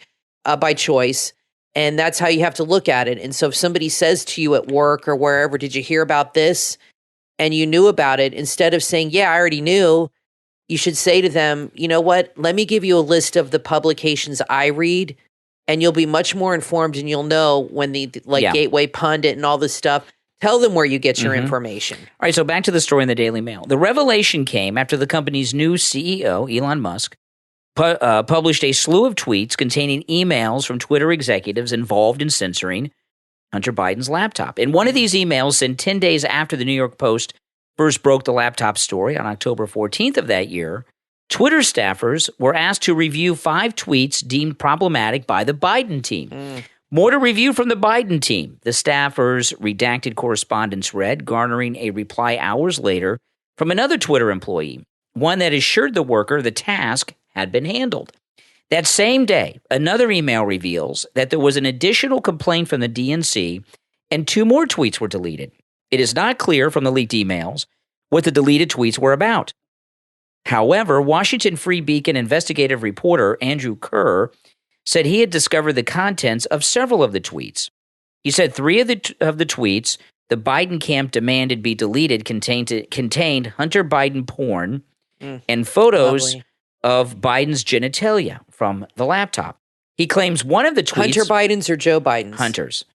by choice, and that's how you have to look at it. And so if somebody says to you at work or wherever, did you hear about this? And you knew about it, instead of saying, yeah, I already knew, you should say to them, you know what, let me give you a list of the publications I read, and you'll be much more informed, and you'll know when the Gateway Pundit and all this stuff, tell them where you get your information. All right, so back to the story in the Daily Mail. The revelation came after the company's new CEO, Elon Musk, published a slew of tweets containing emails from Twitter executives involved in censoring Hunter Biden's laptop. And one of these emails sent 10 days after the New York Post first broke the laptop story on October 14th of that year. Twitter staffers were asked to review 5 tweets deemed problematic by the Biden team. More to review from the Biden team. The staffers' redacted correspondence read, garnering a reply hours later from another Twitter employee, one that assured the worker the task had been handled. That same day, another email reveals that there was an additional complaint from the DNC and 2 more tweets were deleted. It is not clear from the leaked emails what the deleted tweets were about. However, Washington Free Beacon investigative reporter Andrew Kerr said he had discovered the contents of several of the tweets. He said 3 of the tweets the Biden camp demanded be deleted contained Hunter Biden porn and photos of Biden's genitalia from the laptop. He claims one of the tweets... Hunter Biden's or Joe Biden's? Hunter's.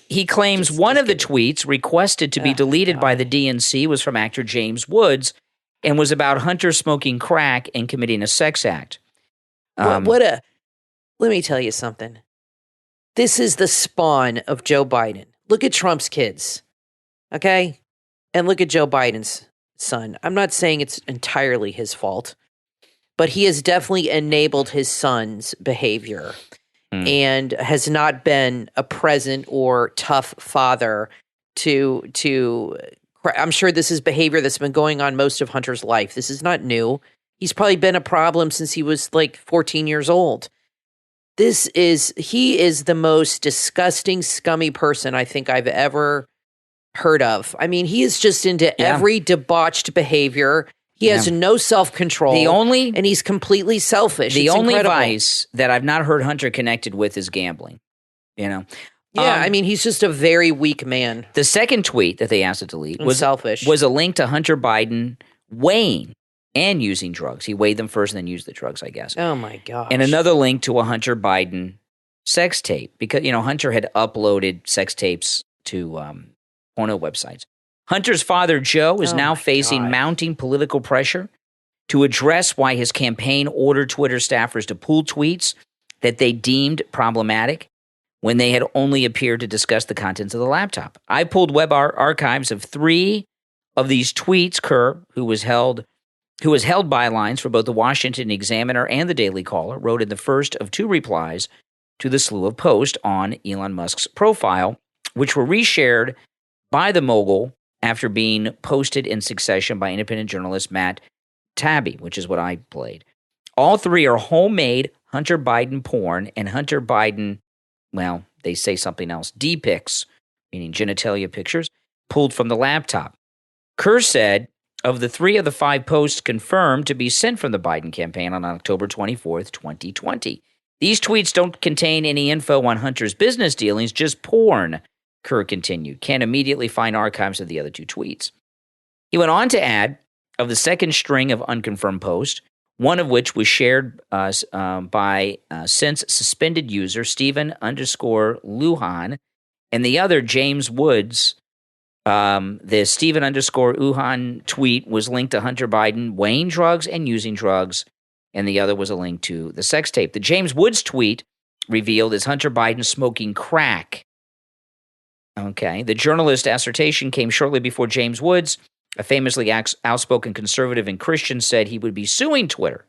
He claims one of the tweets requested to be deleted by the DNC was from actor James Woods and was about Hunter smoking crack and committing a sex act. Let me tell you something. This is the spawn of Joe Biden. Look at Trump's kids, okay? And look at Joe Biden's son. I'm not saying it's entirely his fault, but he has definitely enabled his son's behavior and has not been a present or tough father to I'm sure this is behavior that's been going on most of Hunter's life. This is not new. He's probably been a problem since he was like 14 years old. He is the most disgusting, scummy person I think I've ever heard of. I mean, he is just into every debauched behavior. He has no self-control. And he's completely selfish. The only vice that I've not heard Hunter connected with is gambling. You know? Yeah, I mean, he's just a very weak man. The second tweet that they asked to delete was selfish. Was a link to Hunter Biden weighing and using drugs. He weighed them first and then used the drugs, I guess. Oh, my gosh. And another link to a Hunter Biden sex tape because, Hunter had uploaded sex tapes to porno websites. Hunter's father, Joe, is now facing mounting political pressure to address why his campaign ordered Twitter staffers to pull tweets that they deemed problematic when they had only appeared to discuss the contents of the laptop. I pulled web archives of 3 of these tweets. Kerr, who was held bylines for both the Washington Examiner and the Daily Caller, wrote in the first of 2 replies to the slew of posts on Elon Musk's profile, which were reshared by the mogul after being posted in succession by independent journalist Matt Taibbi, which is what I played. All 3 are homemade Hunter Biden porn and Hunter Biden, well, they say something else, D-pics, meaning genitalia pictures, pulled from the laptop. Kerr said, of the 3 of the 5 posts confirmed to be sent from the Biden campaign on October 24th, 2020. These tweets don't contain any info on Hunter's business dealings, just porn, Kerr continued. Can't immediately find archives of the other 2 tweets. He went on to add, of the second string of unconfirmed posts, one of which was shared by since suspended user Stephen_Lujan, and the other, James Woods. The Stephen_Lujan tweet was linked to Hunter Biden weighing drugs and using drugs, and the other was a link to the sex tape. The James Woods tweet revealed is Hunter Biden smoking crack. Okay. The journalist assertion came shortly before James Woods, a famously outspoken conservative and Christian, said he would be suing Twitter,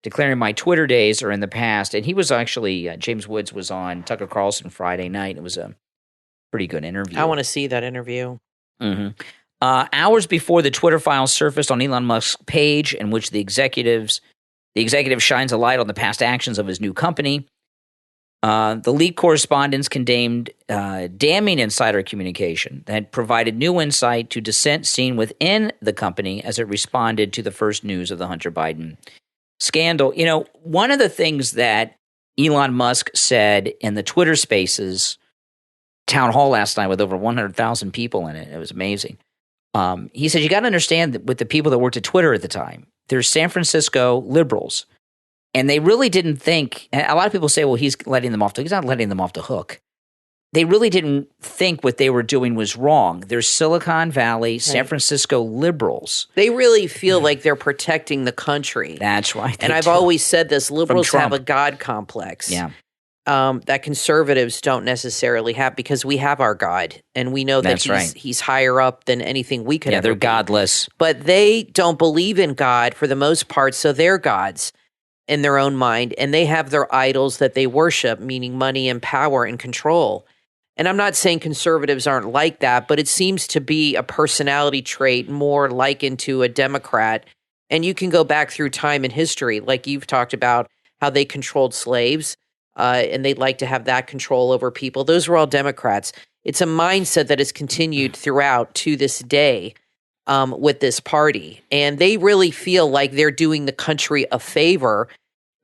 declaring my Twitter days are in the past. And he was actually, James Woods was on Tucker Carlson Friday night. It was a pretty good interview. I want to see that interview. Mm-hmm. Hours before the Twitter files surfaced on Elon Musk's page, in which the executive shines a light on the past actions of his new company, the leaked correspondence contained damning insider communication that provided new insight to dissent seen within the company as it responded to the first news of the Hunter Biden scandal. One of the things that Elon Musk said in the Twitter Spaces town hall last night with over 100,000 people in it, it was amazing. He said, you got to understand that with the people that worked at Twitter at the time, there's San Francisco liberals. And they really didn't think, a lot of people say, well, he's letting them off the hook. He's not letting them off the hook. They really didn't think what they were doing was wrong. There's Silicon Valley, San Francisco liberals. They really feel like they're protecting the country. That's right. And I've always said this, liberals have a God complex. Yeah. That conservatives don't necessarily have, because we have our God, and we know that he's higher up than anything we could ever they're be. godless. But they don't believe in God for the most part, so they're gods in their own mind, and they have their idols that they worship, meaning money and power and control. And I'm not saying conservatives aren't like that, but it seems to be a personality trait more likened to a Democrat. And you can go back through time in history, like you've talked about how they controlled slaves, and they'd like to have that control over people. Those were all Democrats. It's a mindset that has continued throughout to this day with this party. And they really feel like they're doing the country a favor.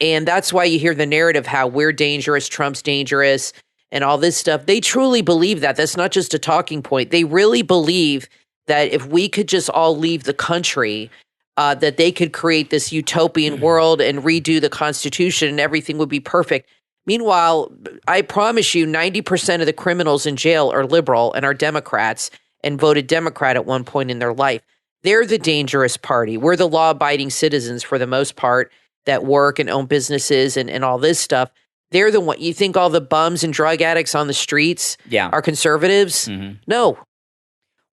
And that's why you hear the narrative how we're dangerous, Trump's dangerous, and all this stuff. They truly believe that. That's not just a talking point. They really believe that if we could just all leave the country, that they could create this utopian world and redo the Constitution and everything would be perfect. Meanwhile, I promise you 90% of the criminals in jail are liberal and are Democrats and voted Democrat at one point in their life. They're the dangerous party. We're the law-abiding citizens for the most part that work and own businesses and all this stuff. They're the one. You think all the bums and drug addicts on the streets are conservatives? Mm-hmm. No.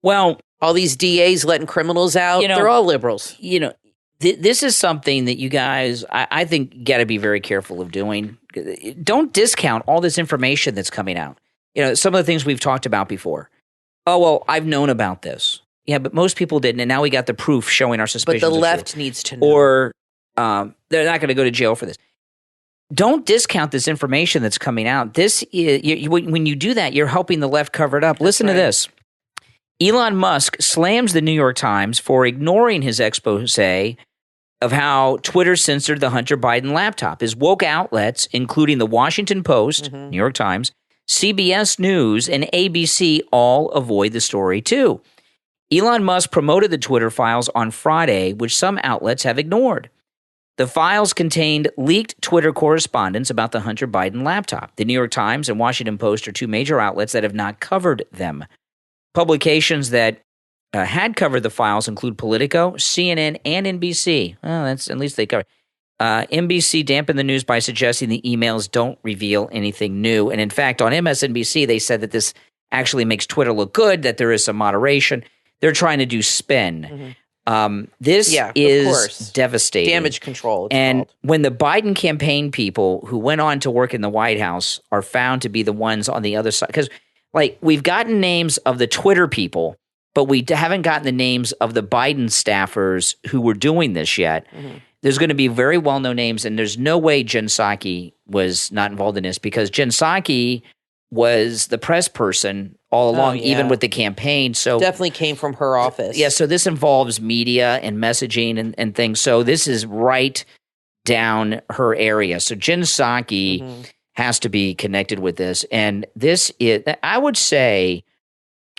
Well, all these DAs letting criminals out, they're all liberals. This is something that you guys, I think, got to be very careful of doing. Don't discount all this information that's coming out. Some of the things we've talked about before. Oh, well, I've known about this. Yeah, but most people didn't, and now we got the proof showing our suspicions. But the left needs to know. Or they're not going to go to jail for this. Don't discount this information that's coming out. This is when you do that, you're helping the left cover it up. Listen to this. Elon Musk slams the New York Times for ignoring his expose of how Twitter censored the Hunter Biden laptop. His woke outlets, including the Washington Post, New York Times, CBS News, and ABC, all avoid the story too. Elon Musk promoted the Twitter files on Friday, which some outlets have ignored. The files contained leaked Twitter correspondence about the Hunter Biden laptop. The New York Times and Washington Post are two major outlets that have not covered them. Publications that had covered the files include Politico, CNN, and NBC. Well, that's at least they covered. NBC dampened the news by suggesting the emails don't reveal anything new. And in fact, on MSNBC, they said that this actually makes Twitter look good, that there is some moderation. They're trying to do spin. This is devastating. Damage control. And when the Biden campaign people who went on to work in the White House are found to be the ones on the other side, because we've gotten names of the Twitter people, but we haven't gotten the names of the Biden staffers who were doing this yet. There's going to be very well-known names, and there's no way Jen Psaki was not involved in this, because Jen Psaki was the press person all along, even with the campaign. So definitely came from her office. Yeah, so this involves media and messaging and things. So this is right down her area. So Jen Psaki has to be connected with this. And this is, I would say,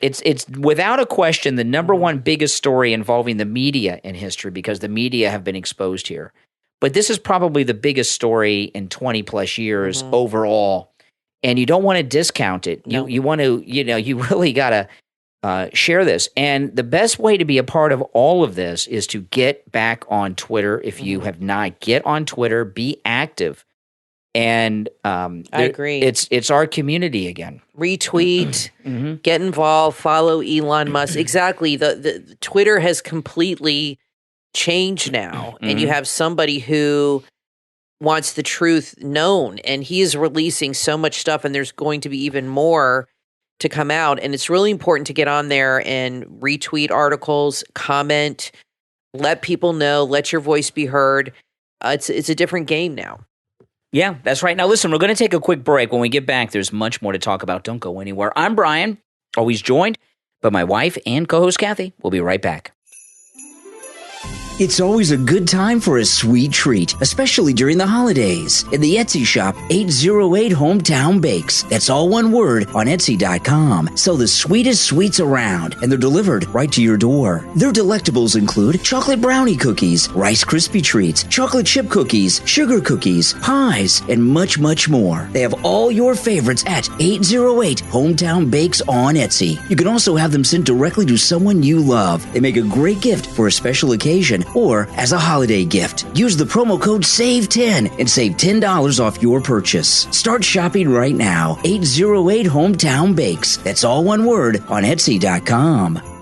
it's without a question the number one biggest story involving the media in history, because the media have been exposed here. But this is probably the biggest story in 20 plus years overall. And you don't want to discount it. No. You want to, you really got to share this. And the best way to be a part of all of this is to get back on Twitter. If you have not, get on Twitter, be active. And I agree. It's our community again. Retweet, get involved, follow Elon Musk. Exactly. The Twitter has completely changed now. And you have somebody who wants the truth known, and he is releasing so much stuff, and there's going to be even more to come out. And it's really important to get on there and retweet articles, comment, let people know, let your voice be heard. It's a different game now. Yeah, that's right. Now, listen, we're going to take a quick break. When we get back, there's much more to talk about. Don't go anywhere. I'm Brian, always joined by my wife and co-host Kathy. We'll be right back. It's always a good time for a sweet treat, especially during the holidays. In the Etsy shop, 808 Hometown Bakes. That's all one word on Etsy.com. Sell the sweetest sweets around, and they're delivered right to your door. Their delectables include chocolate brownie cookies, Rice Krispie treats, chocolate chip cookies, sugar cookies, pies, and much, much more. They have all your favorites at 808 Hometown Bakes on Etsy. You can also have them sent directly to someone you love. They make a great gift for a special occasion or as a holiday gift. Use the promo code SAVE10 and save $10 off your purchase. Start shopping right now. 808 Hometown Bakes. That's all one word on Etsy.com.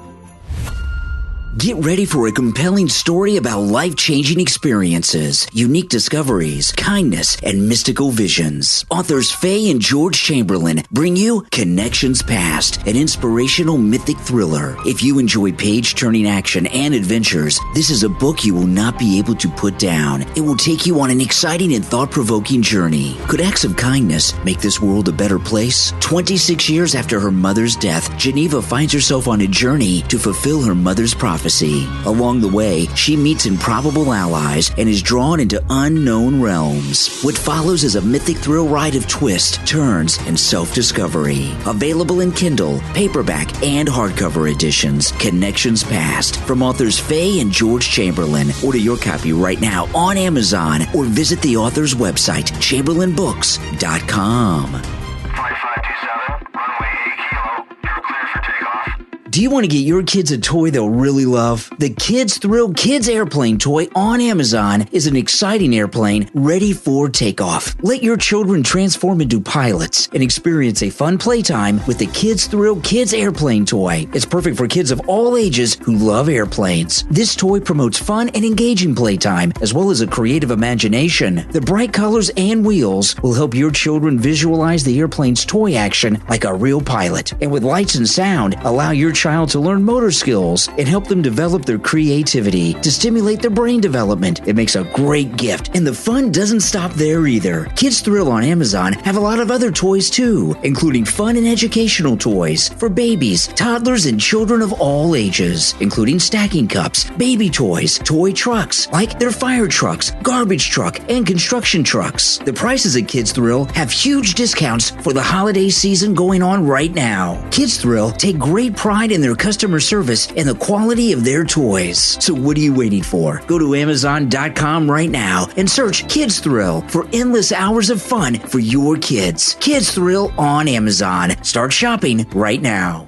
Get ready for a compelling story about life-changing experiences, unique discoveries, kindness, and mystical visions. Authors Faye and George Chamberlain bring you Connections Past, an inspirational mythic thriller. If you enjoy page-turning action and adventures, this is a book you will not be able to put down. It will take you on an exciting and thought-provoking journey. Could acts of kindness make this world a better place? 26 years after her mother's death, Geneva finds herself on a journey to fulfill her mother's prophecy. prophecy. Along the way, she meets improbable allies and is drawn into unknown realms. What follows is a mythic thrill ride of twists, turns, and self-discovery. Available in Kindle, paperback, and hardcover editions. Connections Past from authors Faye and George Chamberlain. Order your copy right now on Amazon or visit the author's website, chamberlainbooks.com. 5527, runway 8 kilo, you're clear for takeoff. Do you want to get your kids a toy they'll really love? The Kids Thrill Kids Airplane toy on Amazon is an exciting airplane ready for takeoff. Let your children transform into pilots and experience a fun playtime with the Kids Thrill Kids Airplane toy. It's perfect for kids of all ages who love airplanes. This toy promotes fun and engaging playtime as well as a creative imagination. The bright colors and wheels will help your children visualize the airplane's toy action like a real pilot. And with lights and sound, allow your child to learn motor skills and help them develop their creativity to stimulate their brain development. It makes a great gift, and the fun doesn't stop there either. Kids Thrill on Amazon have a lot of other toys too, including fun and educational toys for babies, toddlers, and children of all ages, including stacking cups, baby toys, toy trucks, like their fire trucks, garbage truck, and construction trucks. The prices at Kids Thrill have huge discounts for the holiday season going on right now. Kids Thrill take great pride in their customer service and the quality of their toys. So what are you waiting for? Go to Amazon.com right now and search Kids Thrill for endless hours of fun for your kids. Kids Thrill on Amazon. Start shopping right now.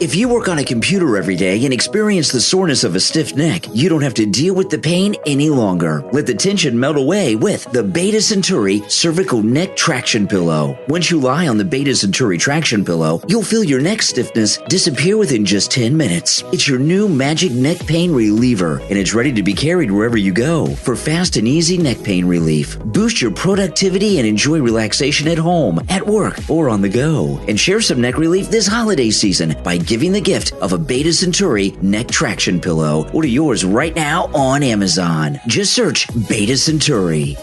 If you work on a computer every day and experience the soreness of a stiff neck, you don't have to deal with the pain any longer. Let the tension melt away with the Beta Centauri Cervical Neck Traction Pillow. Once you lie on the Beta Centauri Traction Pillow, you'll feel your neck stiffness disappear within just 10 minutes. It's your new magic neck pain reliever, and it's ready to be carried wherever you go for fast and easy neck pain relief. Boost your productivity and enjoy relaxation at home, at work, or on the go. And share some neck relief this holiday season by giving the gift of a Beta Centauri neck traction pillow. Order yours right now on Amazon. Just search Beta Centauri.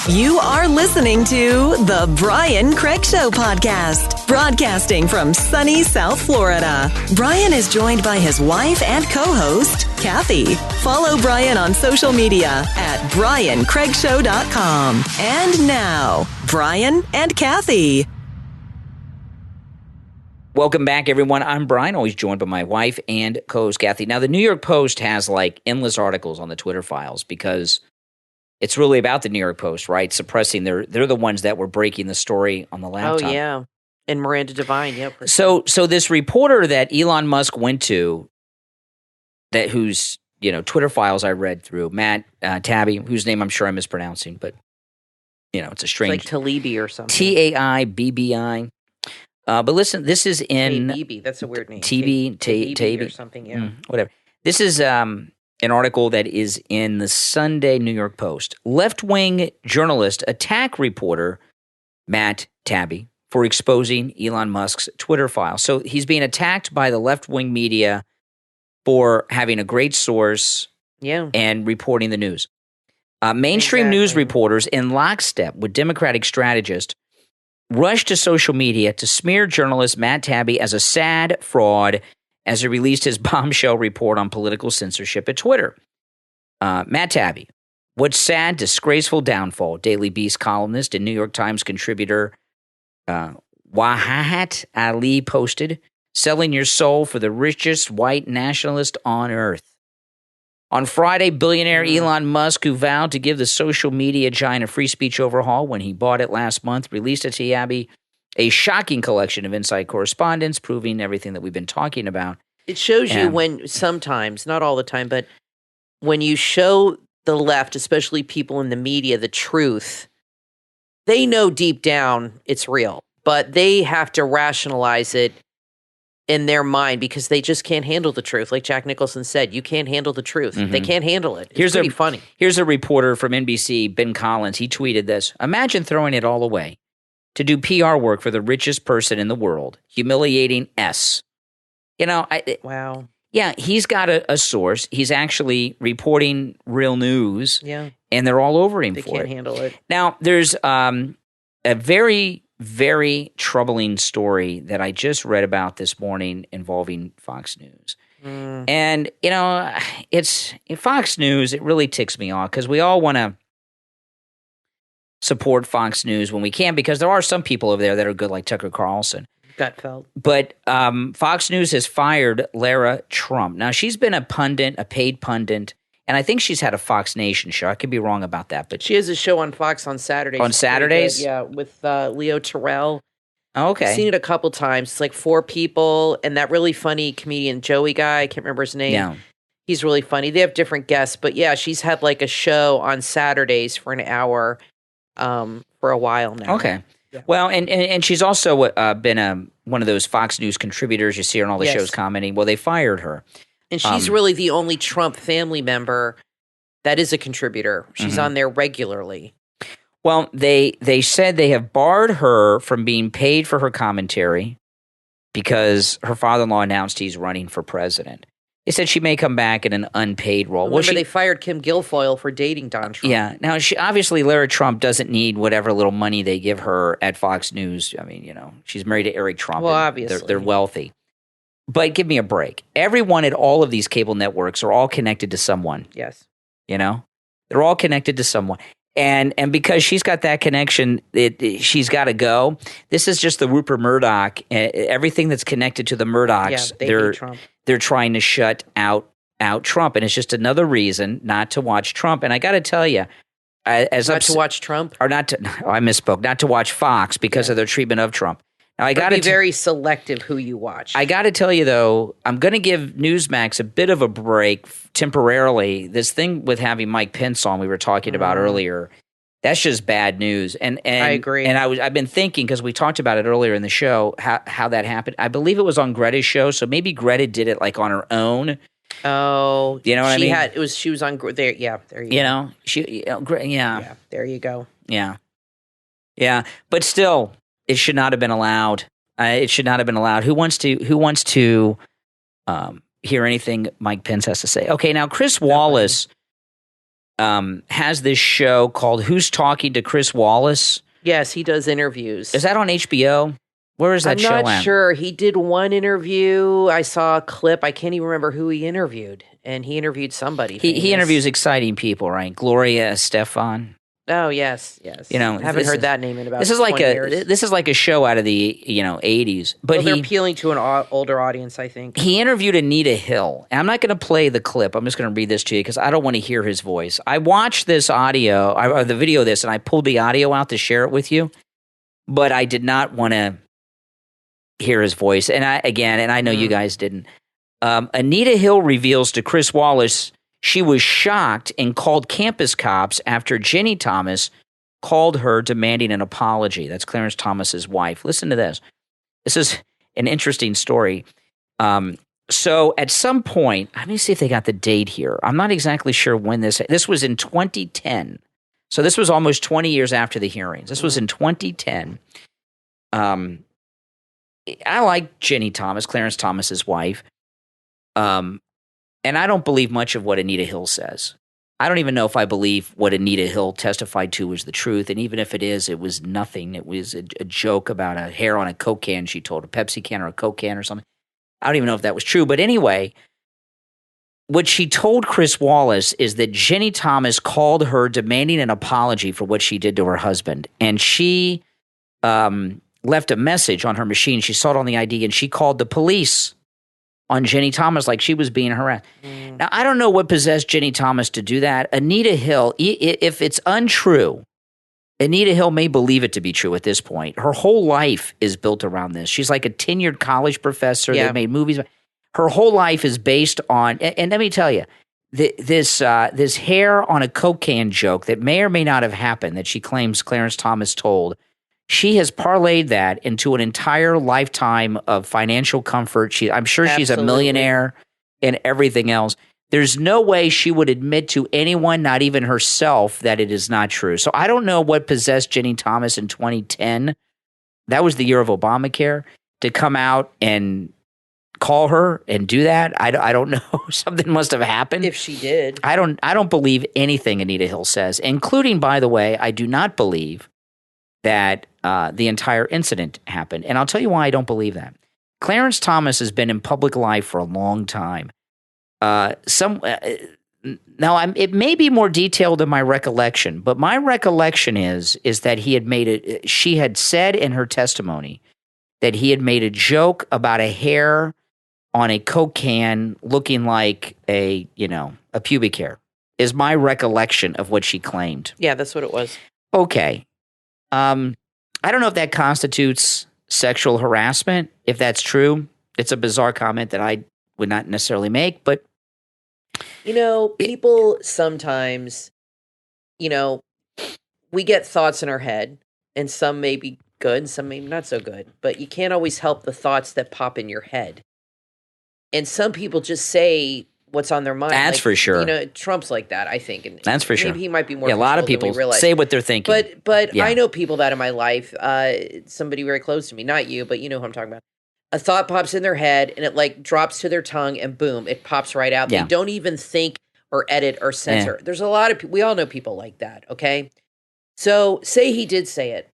You are listening to The Brian Craig Show podcast, broadcasting from sunny South Florida. Brian is joined by his wife and co-host, Kathy. Follow Brian on social media at briancraigshow.com. And now, Brian and Kathy. Welcome back, everyone. I'm Brian, always joined by my wife and co-host Kathy. Now, the New York Post has like endless articles on the Twitter files because it's really about the New York Post, right? Suppressing they're the ones that were breaking the story on the laptop. Oh yeah, and Miranda Devine. Yep. So this reporter that Elon Musk went to, that whose Twitter files I read through, Matt Tabby, whose name I'm sure I'm mispronouncing, but it's a strange, it's like Talibi or something. Taibbi. But listen, this is in Taibbi. That's a weird name. Taibbi or something. Yeah, whatever. This is an article that is in the Sunday New York Post. Left-wing journalist attack reporter Matt Tabby for exposing Elon Musk's Twitter file. So he's being attacked by the left-wing media for having a great source and reporting the news. Mainstream news reporters in lockstep with Democratic strategists rushed to social media to smear journalist Matt Tabby as a sad fraud as he released his bombshell report on political censorship at Twitter. Matt Tabby, what sad, disgraceful downfall, Daily Beast columnist and New York Times contributor Wahat Ali posted, selling your soul for the richest white nationalist on earth. On Friday, billionaire Elon Musk, who vowed to give the social media giant a free speech overhaul when he bought it last month, released to Tabby a shocking collection of inside correspondence proving everything that we've been talking about. It shows you when sometimes, not all the time, but when you show the left, especially people in the media, the truth, they know deep down it's real, but they have to rationalize it in their mind because they just can't handle the truth. Like Jack Nicholson said, you can't handle the truth. Mm-hmm. They can't handle it. It's pretty funny. Here's a reporter from NBC, Ben Collins. He tweeted this. Imagine throwing it all away to do PR work for the richest person in the world. Humiliating S. Wow. Yeah, he's got a source. He's actually reporting real news. Yeah. And they're all over him they for it. They can't handle it. Now, there's a very very troubling story that I just read about this morning involving Fox News. And, it's Fox News, it really ticks me off because we all want to support Fox News when we can because there are some people over there that are good like Tucker Carlson. Gutfeld. But Fox News has fired Lara Trump. Now, she's been a pundit, a paid pundit, and I think she's had a Fox Nation show. I could be wrong about that. But she has a show on Fox on Saturdays. On Saturdays? Yeah, with Leo Terrell. Oh, okay. I've seen it a couple times. It's like 4 people, and that really funny comedian Joey guy, I can't remember his name. Yeah. He's really funny. They have different guests, but yeah, she's had like a show on Saturdays for an hour for a while now. Okay. Yeah. Well, and she's also been one of those Fox News contributors. You see her on all the shows commenting. Well, they fired her. And she's really the only Trump family member that is a contributor. She's on there regularly. Well, they said they have barred her from being paid for her commentary because her father-in-law announced he's running for president. They said she may come back in an unpaid role. Remember, they fired Kim Guilfoyle for dating Don Trump. Yeah. Now, obviously, Lara Trump doesn't need whatever little money they give her at Fox News. I mean, she's married to Eric Trump. Well, obviously. They're wealthy. But give me a break. Everyone at all of these cable networks are all connected to someone. Yes. They're all connected to someone. And because she's got that connection, she's got to go. This is just the Rupert Murdoch. Everything that's connected to the Murdochs, they hate Trump. They're trying to shut out Trump. And it's just another reason not to watch Trump. And I got to tell you, to watch Trump? Or not to, I misspoke, not to watch Fox because of their treatment of Trump. Now, I got to be very selective who you watch. I got to tell you, though, I'm going to give Newsmax a bit of a break temporarily. This thing with having Mike Pence on we were talking about earlier, that's just bad news. And I agree. And I've been thinking, because we talked about it earlier in the show, how that happened. I believe it was on Greta's show, so maybe Greta did it like on her own. Oh, you know what I mean? She was on there. Yeah, there you go. Yeah, there you go. Yeah. But still, it should not have been allowed. It should not have been allowed. Who wants to hear anything Mike Pence has to say? Okay, now Chris Wallace has this show called "Who's Talking to Chris Wallace?" Yes, he does interviews. Is that on HBO? Where is that show at? I'm not sure. He did one interview. I saw a clip. I can't even remember who he interviewed. And he interviewed somebody. He interviews exciting people, right? Gloria Estefan. Oh, yes. I haven't heard that name in about 20 years. This is like a show out of the 80s. But they're appealing to an older audience, I think. He interviewed Anita Hill. And I'm not going to play the clip. I'm just going to read this to you because I don't want to hear his voice. I watched this the video of this, and I pulled the audio out to share it with you. But I did not want to hear his voice. And I know you guys didn't. Anita Hill reveals to Chris Wallace she was shocked and called campus cops after Jenny Thomas called her demanding an apology. That's Clarence Thomas's wife. Listen to this. This is an interesting story. So at some point, let me see if they got the date here. I'm not exactly sure when this was in 2010. So this was almost 20 years after the hearings. This was in 2010. I like Jenny Thomas, Clarence Thomas's wife. And I don't believe much of what Anita Hill says. I don't even know if I believe what Anita Hill testified to was the truth. And even if it is, it was nothing. It was a joke about a hair on a Coke can, she told, a Pepsi can or a Coke can or something. I don't even know if that was true. But anyway, what she told Chris Wallace is that Jenny Thomas called her demanding an apology for what she did to her husband. And she left a message on her machine. She saw it on the ID, and she called the police on Jenny Thomas like she was being harassed. Now, I don't know what possessed Jenny Thomas to do that. Anita Hill, if it's untrue, Anita Hill may believe it to be true at this point. Her whole life is built around this. She's like a tenured college professor that made movies. Her whole life is based on, and let me tell you, this hair on a Coke can joke that may or may not have happened that she claims Clarence Thomas told, she has parlayed that into an entire lifetime of financial comfort. I'm sure she's a millionaire and everything else. There's no way she would admit to anyone, not even herself, that it is not true. So I don't know what possessed Jenny Thomas in 2010. That was the year of Obamacare, to come out and call her and do that. I don't know. Something must have happened. If she did. I don't believe anything Anita Hill says, including, by the way, I do not believe that the entire incident happened. And I'll tell you why I don't believe that. Clarence Thomas has been in public life for a long time. It may be more detailed than my recollection, but my recollection is that he had she had said in her testimony that he had made a joke about a hair on a Coke can looking like a pubic hair, is my recollection of what she claimed. Yeah, that's what it was. Okay. I don't know if that constitutes sexual harassment. If that's true, it's a bizarre comment that I would not necessarily make, but people sometimes, we get thoughts in our head, and some may be good and some may be not so good, but you can't always help the thoughts that pop in your head. And some people just say what's on their mind. That's for sure. Trump's like that, I think. And that's for sure. Maybe he might be more. Yeah, a lot of people say what they're thinking. But I know people that in my life, somebody very close to me, not you, but you know who I'm talking about. A thought pops in their head and it drops to their tongue and boom, it pops right out. Yeah. They don't even think or edit or censor. Yeah. There's a lot of people, we all know people like that, okay? So say he did say it.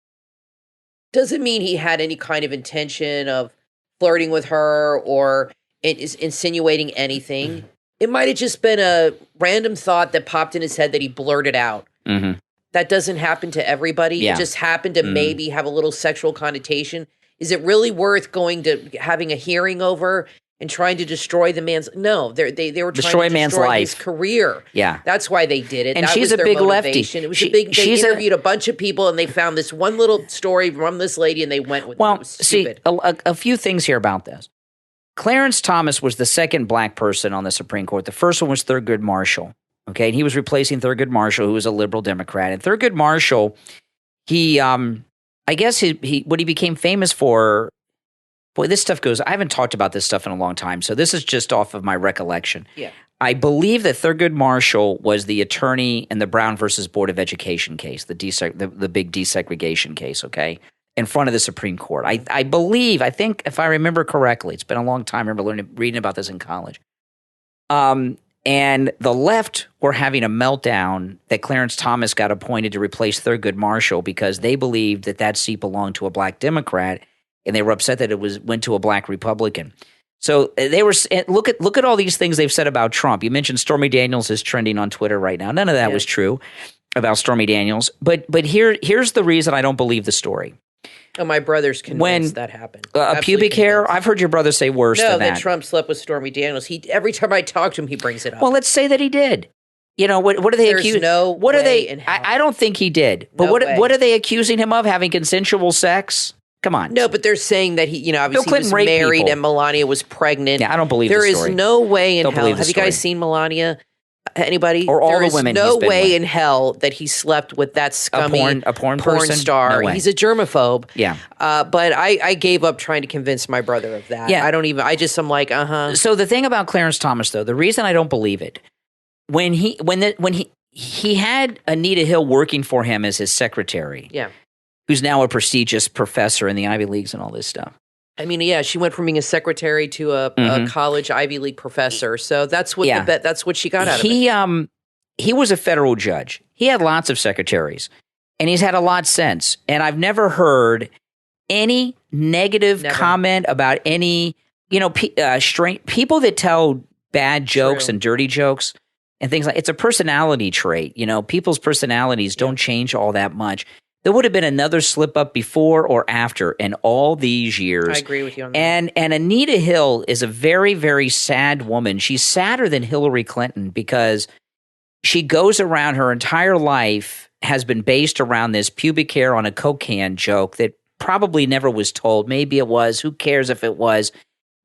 Doesn't mean he had any kind of intention of flirting with her or is insinuating anything. It might have just been a random thought that popped in his head that he blurted out. Mm-hmm. That doesn't happen to everybody. Yeah. It just happened to maybe have a little sexual connotation. Is it really worth going to having a hearing over and trying to destroy the man's? No, they were trying to destroy his career. Yeah, that's why they did it. And that she's was a their big motivation. lefty. It was they interviewed a bunch of people and they found this one little story from this lady and they went with it. It was stupid. A few things here about this. Clarence Thomas was the second black person on the Supreme Court. The first one was Thurgood Marshall. Okay, and he was replacing Thurgood Marshall, who was a liberal Democrat. And Thurgood Marshall, I guess what he became famous for. Boy, this stuff goes. I haven't talked about this stuff in a long time, so this is just off of my recollection. Yeah, I believe that Thurgood Marshall was the attorney in the Brown versus Board of Education case, the big desegregation case. Okay, in front of the Supreme Court. I think if I remember correctly, it's been a long time. I remember reading about this in college. And the left were having a meltdown that Clarence Thomas got appointed to replace Thurgood Marshall because they believed that seat belonged to a black Democrat, and they were upset that it went to a black Republican. So they were look at all these things they've said about Trump. You mentioned Stormy Daniels is trending on Twitter right now. None of that was true about Stormy Daniels. But here's the reason I don't believe the story. Oh, my brother's convinced that happened. A pubic hair? I've heard your brother say worse than that. No, that Trump slept with Stormy Daniels. Every time I talk to him, he brings it up. Well, let's say that he did. What are they accusing? What are they? I don't think he did. But what are they accusing him of? Having consensual sex? Come on. No, but they're saying that he, obviously he was married and Melania was pregnant. Yeah, I don't believe the story. There is no way in hell. Have you guys seen Melania? Anybody? Or all the women? There is no way in hell that he slept with that scummy a porn star. No way. He's a germaphobe. Yeah. But I gave up trying to convince my brother of that. Yeah. I'm like, So the thing about Clarence Thomas, though, the reason I don't believe it, when he had Anita Hill working for him as his secretary. Yeah. Who's now a prestigious professor in the Ivy Leagues and all this stuff. I mean, yeah, she went from being a secretary to a college Ivy League professor. So that's what that's what she got out of it. He was a federal judge. He had lots of secretaries, and he's had a lot since. And I've never heard any negative comment about any, people that tell bad jokes and dirty jokes and things like. It's a personality trait. People's personalities don't change all that much. There would have been another slip up before or after in all these years. I agree with you on that. And Anita Hill is a very, very sad woman. She's sadder than Hillary Clinton because she goes around her entire life has been based around this pubic hair on a Coke can joke that probably never was told. Maybe it was. Who cares if it was?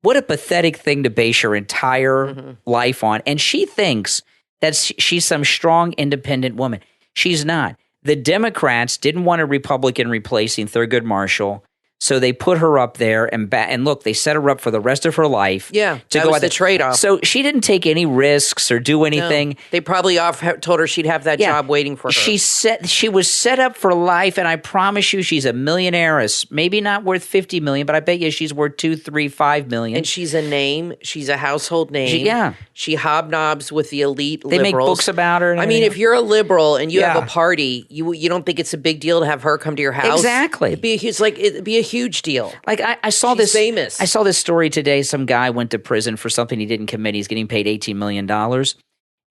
What a pathetic thing to base your entire life on. And she thinks that she's some strong, independent woman. She's not. The Democrats didn't want a Republican replacing Thurgood Marshall, So they put her up there and look, they set her up for the rest of her life. Yeah, to that go was out the there. trade-off. So she didn't take any risks or do anything. No, they probably told her she'd have that job waiting for her. She was set up for life, and I promise you, she's a millionairess. Maybe not worth $50 million, but I bet you she's worth $2, $3, $5 million. And she's a name. She's a household name. She hobnobs with the elite liberals. They make books about her. I mean, if you're a liberal and you have a party, you don't think it's a big deal to have her come to your house. Exactly. It'd be a huge deal. Like I saw She's this famous. I saw this story today. Some guy went to prison for something he didn't commit. He's getting paid $18 million.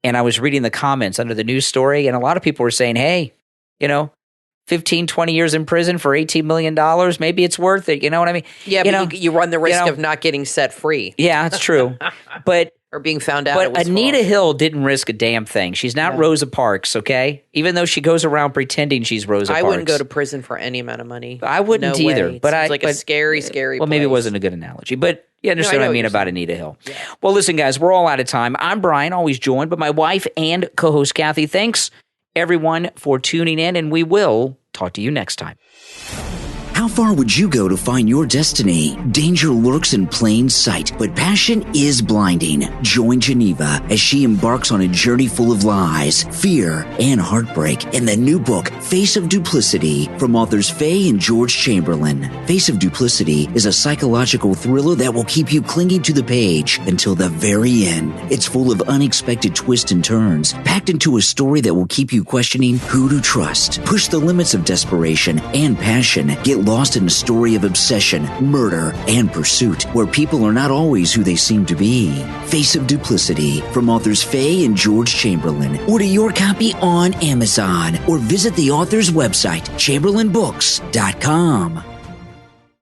And I was reading the comments under the news story, and a lot of people were saying, hey, 15, 20 years in prison for $18 million, maybe it's worth it. You know what I mean? Yeah, but you run the risk of not getting set free. Yeah, that's true. But or being found out. But Anita Hill didn't risk a damn thing. She's not Rosa Parks, okay? Even though she goes around pretending she's Rosa Parks. I wouldn't go to prison for any amount of money. I wouldn't either. Way. But it's like a scary Well, maybe it wasn't a good analogy, but you understand what I mean about Anita Hill. Yeah. Well, listen, guys, we're all out of time. I'm Brian, always joined by my wife and co-host Kathy. Thanks, everyone, for tuning in, and we will talk to you next time. How far would you go to find your destiny? Danger lurks in plain sight, but passion is blinding. Join Geneva as she embarks on a journey full of lies, fear, and heartbreak in the new book, Face of Duplicity, from authors Faye and George Chamberlain. Face of Duplicity is a psychological thriller that will keep you clinging to the page until the very end. It's full of unexpected twists and turns, packed into a story that will keep you questioning who to trust. Push the limits of desperation and passion. Get lost in a story of obsession, murder, and pursuit, where people are not always who they seem to be. Face of Duplicity, from authors Faye and George Chamberlain. Order your copy on Amazon or visit the author's website, chamberlainbooks.com.